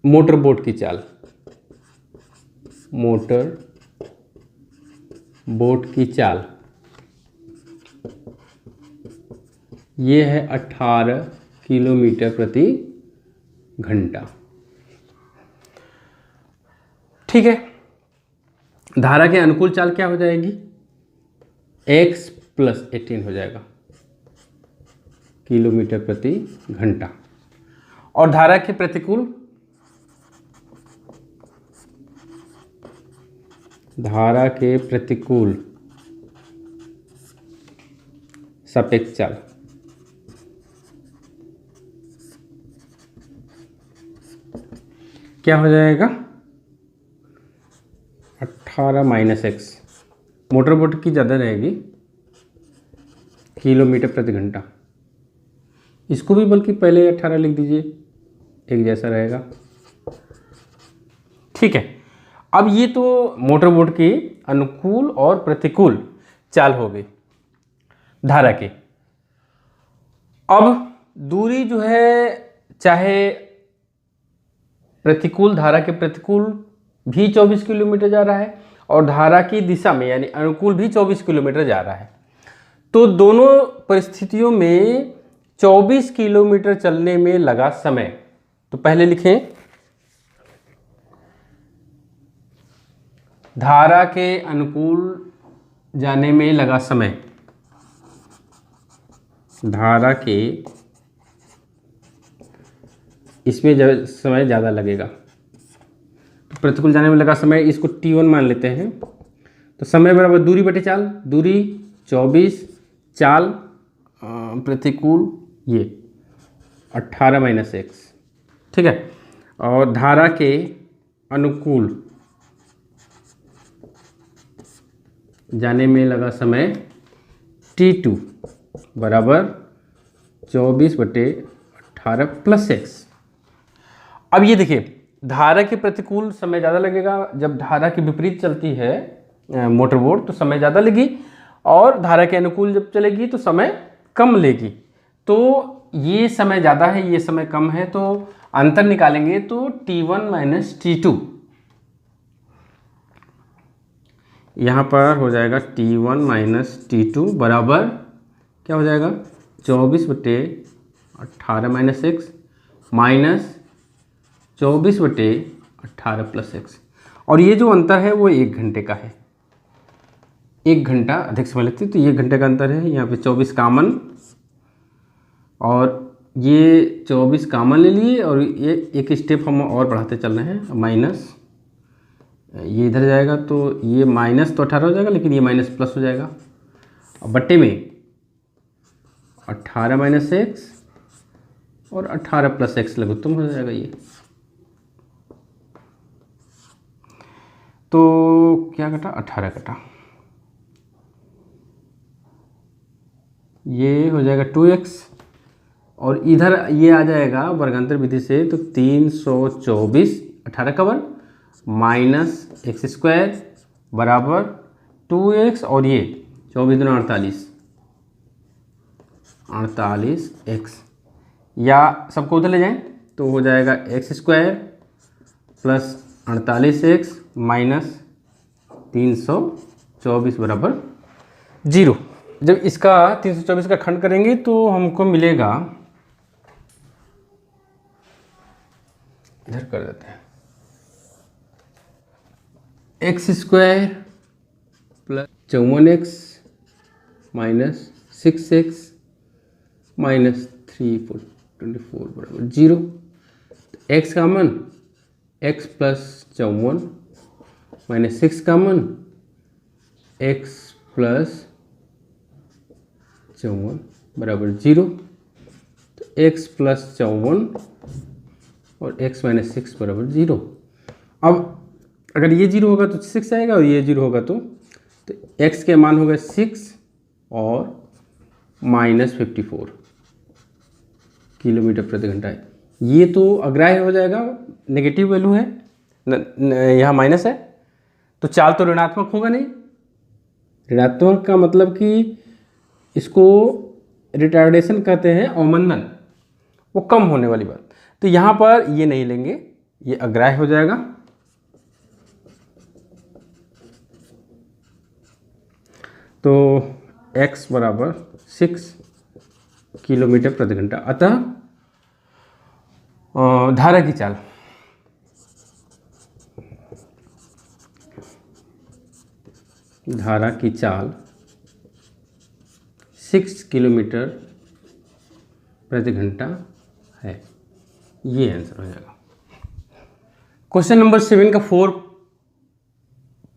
मोटर बोट की चाल, मोटर बोट की चाल ये है 18 किलोमीटर प्रति घंटा। ठीक है, धारा के अनुकूल चाल क्या हो जाएगी, x + 18 हो जाएगा किलोमीटर प्रति घंटा, और धारा के प्रतिकूल, धारा के प्रतिकूल सापेक्ष चाल क्या हो जाएगा, 18 - x, मोटर बोट की ज़्यादा रहेगी किलोमीटर प्रति घंटा, इसको भी बल्कि पहले 18 लिख दीजिए, एक जैसा रहेगा। ठीक है, अब ये तो मोटर बोट की अनुकूल और प्रतिकूल चाल हो गई धारा की। अब दूरी जो है, चाहे प्रतिकूल धारा के प्रतिकूल भी 24 किलोमीटर जा रहा है और धारा की दिशा में यानी अनुकूल भी 24 किलोमीटर जा रहा है। तो दोनों परिस्थितियों में 24 किलोमीटर चलने में लगा समय, तो पहले लिखें धारा के अनुकूल जाने में लगा समय, धारा के इसमें समय ज़्यादा लगेगा, तो प्रतिकूल जाने में लगा समय इसको T1 मान लेते हैं। तो समय बराबर दूरी बटे चाल, दूरी 24, चाल प्रतिकूल ये 18 - x, ठीक है। और धारा के अनुकूल जाने में लगा समय T2 बराबर 24 बटे 18 प्लस x। अब ये देखिए धारा के प्रतिकूल समय ज़्यादा लगेगा, जब धारा के विपरीत चलती है मोटर बोट तो समय ज़्यादा लेगी, और धारा के अनुकूल जब चलेगी तो समय कम लेगी। तो ये समय ज़्यादा है, ये समय कम है, तो अंतर निकालेंगे तो T1 - T2, यहाँ पर हो जाएगा T1 - T2 बराबर क्या हो जाएगा 24 बटे 18 - x माइनस 24 बटे 18 प्लस x। और ये जो अंतर है वो 1 घंटे का है, 1 घंटा अधिक समय लगती है, तो ये 1 घंटे का अंतर है। यहाँ पे 24 कामन और ये 24 कामन ले लिए, और ये एक स्टेप हम और बढ़ाते चल रहे हैं, माइनस ये इधर जाएगा तो ये माइनस तो 18 हो जाएगा, लेकिन ये माइनस प्लस हो जाएगा, और बट्टे में 18 - x और 18 प्लस x लघुत्तम हो जाएगा ये। तो क्या कटा 18 कटा, ये हो जाएगा 2x, और इधर ये आ जाएगा वर्गांतर विधि से तो 324 18 का वर्ग माइनस x स्क्वायर बराबर 2x, और ये 24 दूना 48x, या सबको उधर ले जाएं तो हो जाएगा x square plus 48x minus 324 बराबर 0। जब इसका 324 का खंड करेंगे तो हमको मिलेगा, इधर कर देते हैं, x square plus 54x minus 6x minus 324 बराबर 0। x कामन, x प्लस 54 माइनस 6 कामन, x प्लस 54 बराबर 0। तो x प्लस 54 और x माइनस 6 बराबर 0। अब अगर ये 0 होगा तो 6 आएगा, और ये 0 होगा तो x के मान होगा 6 और माइनस 54 किलोमीटर प्रति घंटा है। ये तो अग्राह्य हो जाएगा, नेगेटिव वैल्यू है, यहाँ माइनस है, तो चाल तो ऋणात्मक होगा नहीं। ऋणात्मक का मतलब कि इसको रिटार्डेशन कहते हैं, अवमंदन, वो कम होने वाली बात। तो यहाँ पर ये नहीं लेंगे, ये अग्राह्य हो जाएगा। तो x बराबर 6 किलोमीटर प्रति घंटा। अतः धारा की चाल धारा की चाल 6 किलोमीटर प्रति घंटा है, ये आंसर हो जाएगा। क्वेश्चन नंबर 7 का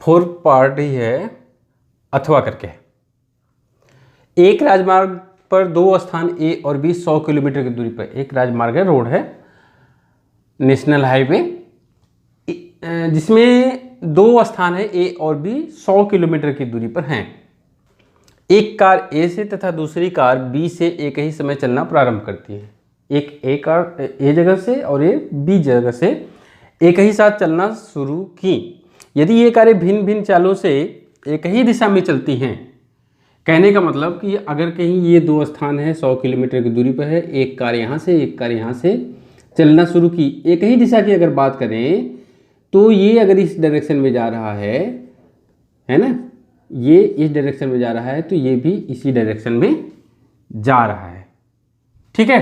फोर पार्ट ही है, अथवा करके। एक राजमार्ग पर दो स्थान A और B 100 किलोमीटर की दूरी पर, एक राजमार्ग है, रोड है, नेशनल हाईवे, जिसमें दो स्थान है A और B 100 किलोमीटर की दूरी पर हैं। एक कार A से तथा दूसरी कार B से एक ही समय चलना प्रारंभ करती है। एक A कार A जगह से और एक B जगह से एक ही साथ चलना शुरू की। यदि ये कारें भिन्न भिन्न चालों से एक ही दिशा में चलती हैं, कहने का मतलब कि अगर कहीं ये दो स्थान है 100 किलोमीटर की दूरी पर है, एक कार यहाँ से एक कार यहाँ से चलना शुरू की, एक ही दिशा की अगर बात करें तो ये अगर इस डायरेक्शन में जा रहा है ना, ये इस डायरेक्शन में जा रहा है, तो ये भी इसी डायरेक्शन में जा रहा है। ठीक है,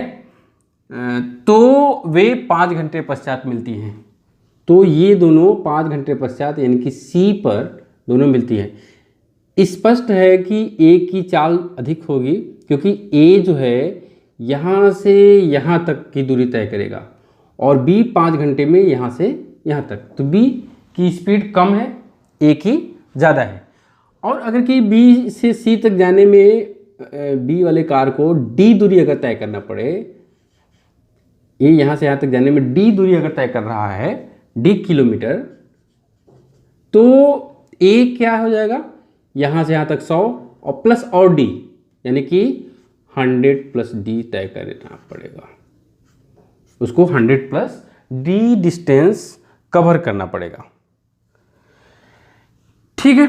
तो वे 5 घंटे पश्चात मिलती हैं। तो ये दोनों 5 घंटे पश्चात यानी कि सी पर दोनों मिलती हैं। स्पष्ट है कि ए की चाल अधिक होगी, क्योंकि ए जो है यहाँ से यहाँ तक की दूरी तय करेगा और बी 5 घंटे में यहाँ से यहाँ तक। तो बी की स्पीड कम है, ए की ज़्यादा है। और अगर कि बी से सी तक जाने में बी वाले कार को डी दूरी अगर तय करना पड़े, ये यहाँ से यहाँ तक जाने में डी दूरी अगर तय कर रहा है, डी किलोमीटर, तो ए क्या हो जाएगा, यहाँ से यहाँ तक 100 और प्लस और डी यानी कि 100 प्लस डी तय करना पड़ेगा। उसको 100 प्लस डी डिस्टेंस कवर करना पड़ेगा। ठीक है,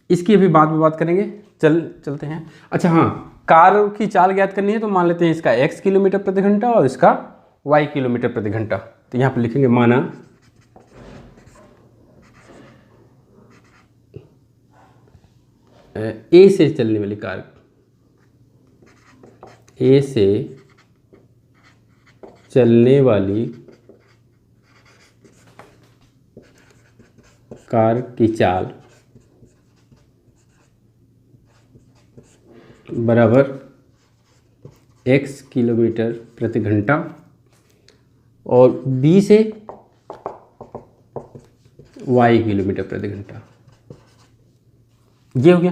इसकी अभी बाद में बात करेंगे। चलते हैं। अच्छा हाँ, कार की चाल ज्ञात करनी है तो मान लेते हैं इसका x किलोमीटर प्रति घंटा और इसका y किलोमीटर प्रति घंटा। तो यहाँ पर लिखेंगे माना ए से चलने वाली कार, ए से चलने वाली कार की चाल बराबर x किलोमीटर प्रति घंटा और b से y किलोमीटर प्रति घंटा। ये हो गया।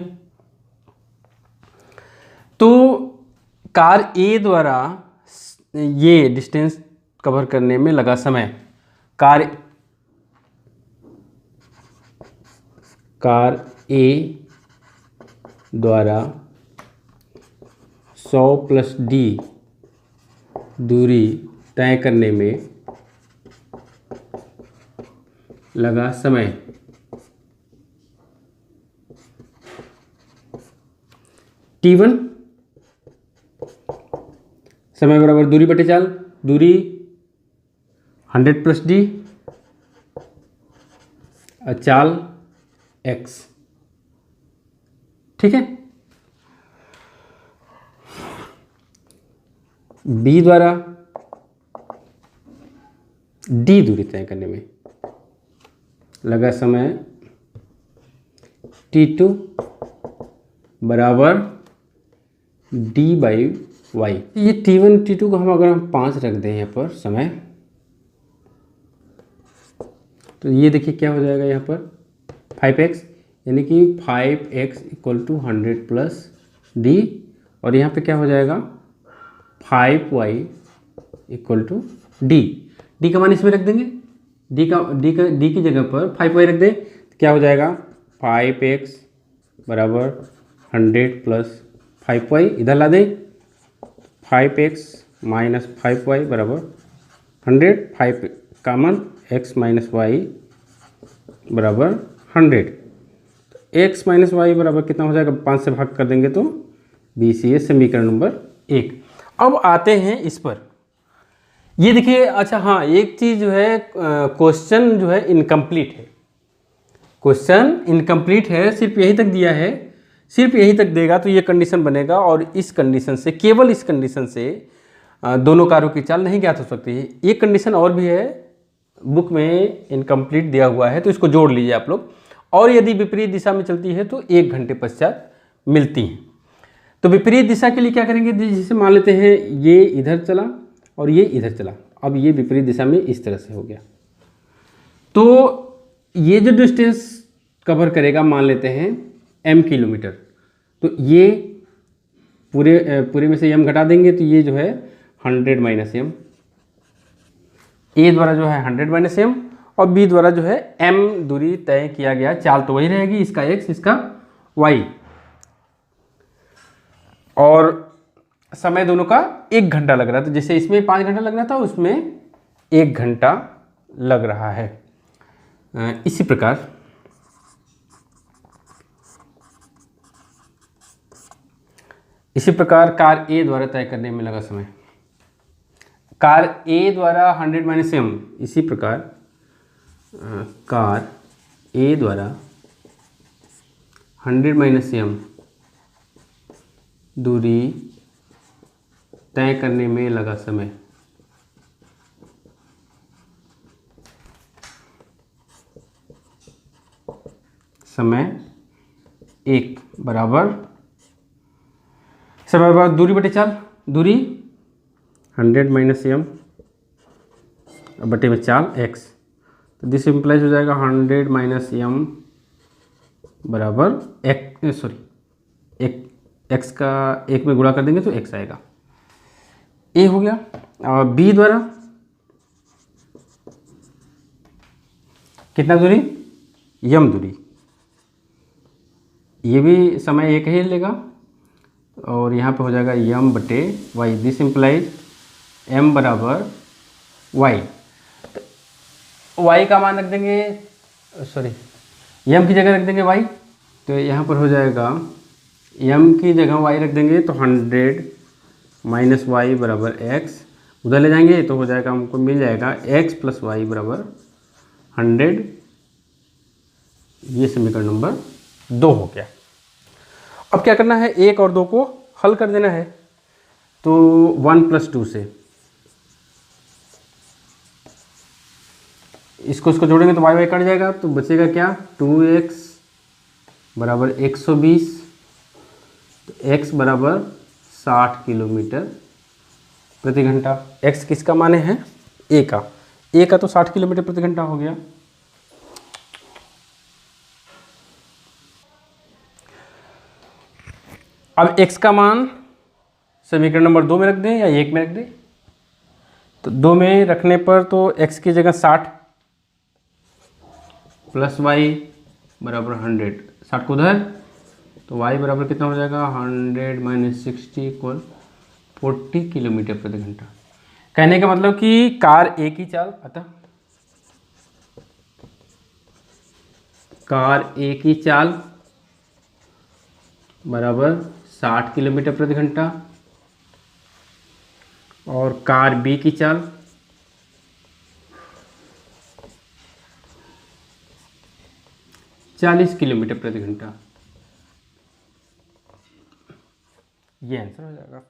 तो कार A द्वारा ये डिस्टेंस कवर करने में लगा समय, कार A द्वारा 100 प्लस डी दूरी तय करने में लगा समय T1, समय बराबर दूरी बटे चाल, दूरी 100 प्लस डी, चाल x। ठीक है, b द्वारा d दूरी तय करने में लगा समय T2 बराबर d बाई वाई। ये T1 T2 को अगर हम 5 रख दें यहाँ पर समय, तो ये देखिए क्या हो जाएगा यहाँ पर 5x, यानी कि 5x equal to 100 plus D, और यहाँ पे क्या हो जाएगा 5y equal to D. D का मान इसमें रख देंगे, डी की जगह पर 5y रख दें, तो क्या हो जाएगा 5x बराबर 100 प्लस 5y, इधर ला दें 5x माइनस 5y बराबर 100, 5 कामन x माइनस वाई बराबर 100। x माइनस वाई बराबर कितना हो जाएगा, 5 से भाग कर देंगे तो BCA समीकरण नंबर 1। अब आते हैं इस पर, ये देखिए। अच्छा हाँ, एक चीज़ जो है, क्वेश्चन जो है इनकम्प्लीट है, क्वेश्चन इनकम्प्लीट है, सिर्फ यही तक दिया है, सिर्फ यही तक देगा तो ये कंडीशन बनेगा, और इस कंडीशन से, केवल इस कंडीशन से दोनों कारों की चाल नहीं ज्ञात हो सकती है। एक कंडीशन और भी है, बुक में इनकम्प्लीट दिया हुआ है, तो इसको जोड़ लीजिए आप लोग। और यदि विपरीत दिशा में चलती है तो 1 घंटे पश्चात मिलती हैं। तो विपरीत दिशा के लिए क्या करेंगे, जैसे मान लेते हैं ये इधर चला और ये इधर चला, अब ये विपरीत दिशा में इस तरह से हो गया, तो ये जो डिस्टेंस कवर करेगा मान लेते हैं m किलोमीटर, तो ये पूरे में से m घटा देंगे तो ये जो है 100 माइनस m, a द्वारा जो है 100 माइनस m और b द्वारा जो है m दूरी तय किया गया। चाल तो वही रहेगी, इसका x इसका y, और समय दोनों का 1 घंटा लग रहा था। जैसे इसमें 5 घंटा लग रहा था, उसमें 1 घंटा लग रहा है। इसी प्रकार कार A द्वारा तय करने में लगा समय, कार A द्वारा 100 माइनस m, इसी प्रकार कार ए द्वारा 100 - m दूरी तय करने में लगा समय। समय 1 बराबर समय बराबर दूरी बटे चाल, दूरी 100 - m बटे में चाल x, तो दिस इम्प्लाइज हो जाएगा 100 - m बराबर x का 1 में गुणा कर देंगे तो x आएगा। ए हो गया। और बी द्वारा कितना दूरी, m दूरी, ये भी समय एक ही लेगा और यहाँ पे हो जाएगा m बटे y, दिस इम्प्लाइज m बराबर y। तो y का मान रख देंगे, m की जगह रख देंगे y, तो यहाँ पर हो जाएगा m की जगह y रख देंगे तो 100 - y बराबर x, उधर ले जाएंगे तो हो जाएगा, हमको मिल जाएगा x + y बराबर 100। ये समीकरण नंबर 2 हो गया। अब क्या करना है, 1 और 2 को हल कर देना है। तो 1 + 2 से इसको जोड़ेंगे तो y कट जाएगा, तो बचेगा क्या, 2x बराबर 120, तो x बराबर 60 किलोमीटर प्रति घंटा। x किसका माने है, a का तो 60 किलोमीटर प्रति घंटा हो गया। अब x का मान समीकरण नंबर 2 में रख दें या 1 में रख दें, तो 2 में रखने पर तो x की जगह 60 + y बराबर 100, 60 को उधर, तो y बराबर कितना हो जाएगा, 100 - 60 = 40 किलोमीटर प्रति घंटा। कहने का मतलब कि कार ए की चाल, अतः कार ए की चाल बराबर 60 किलोमीटर प्रति घंटा और कार बी की चाल 40 किलोमीटर प्रति घंटा। ये आंसर हो जाएगा।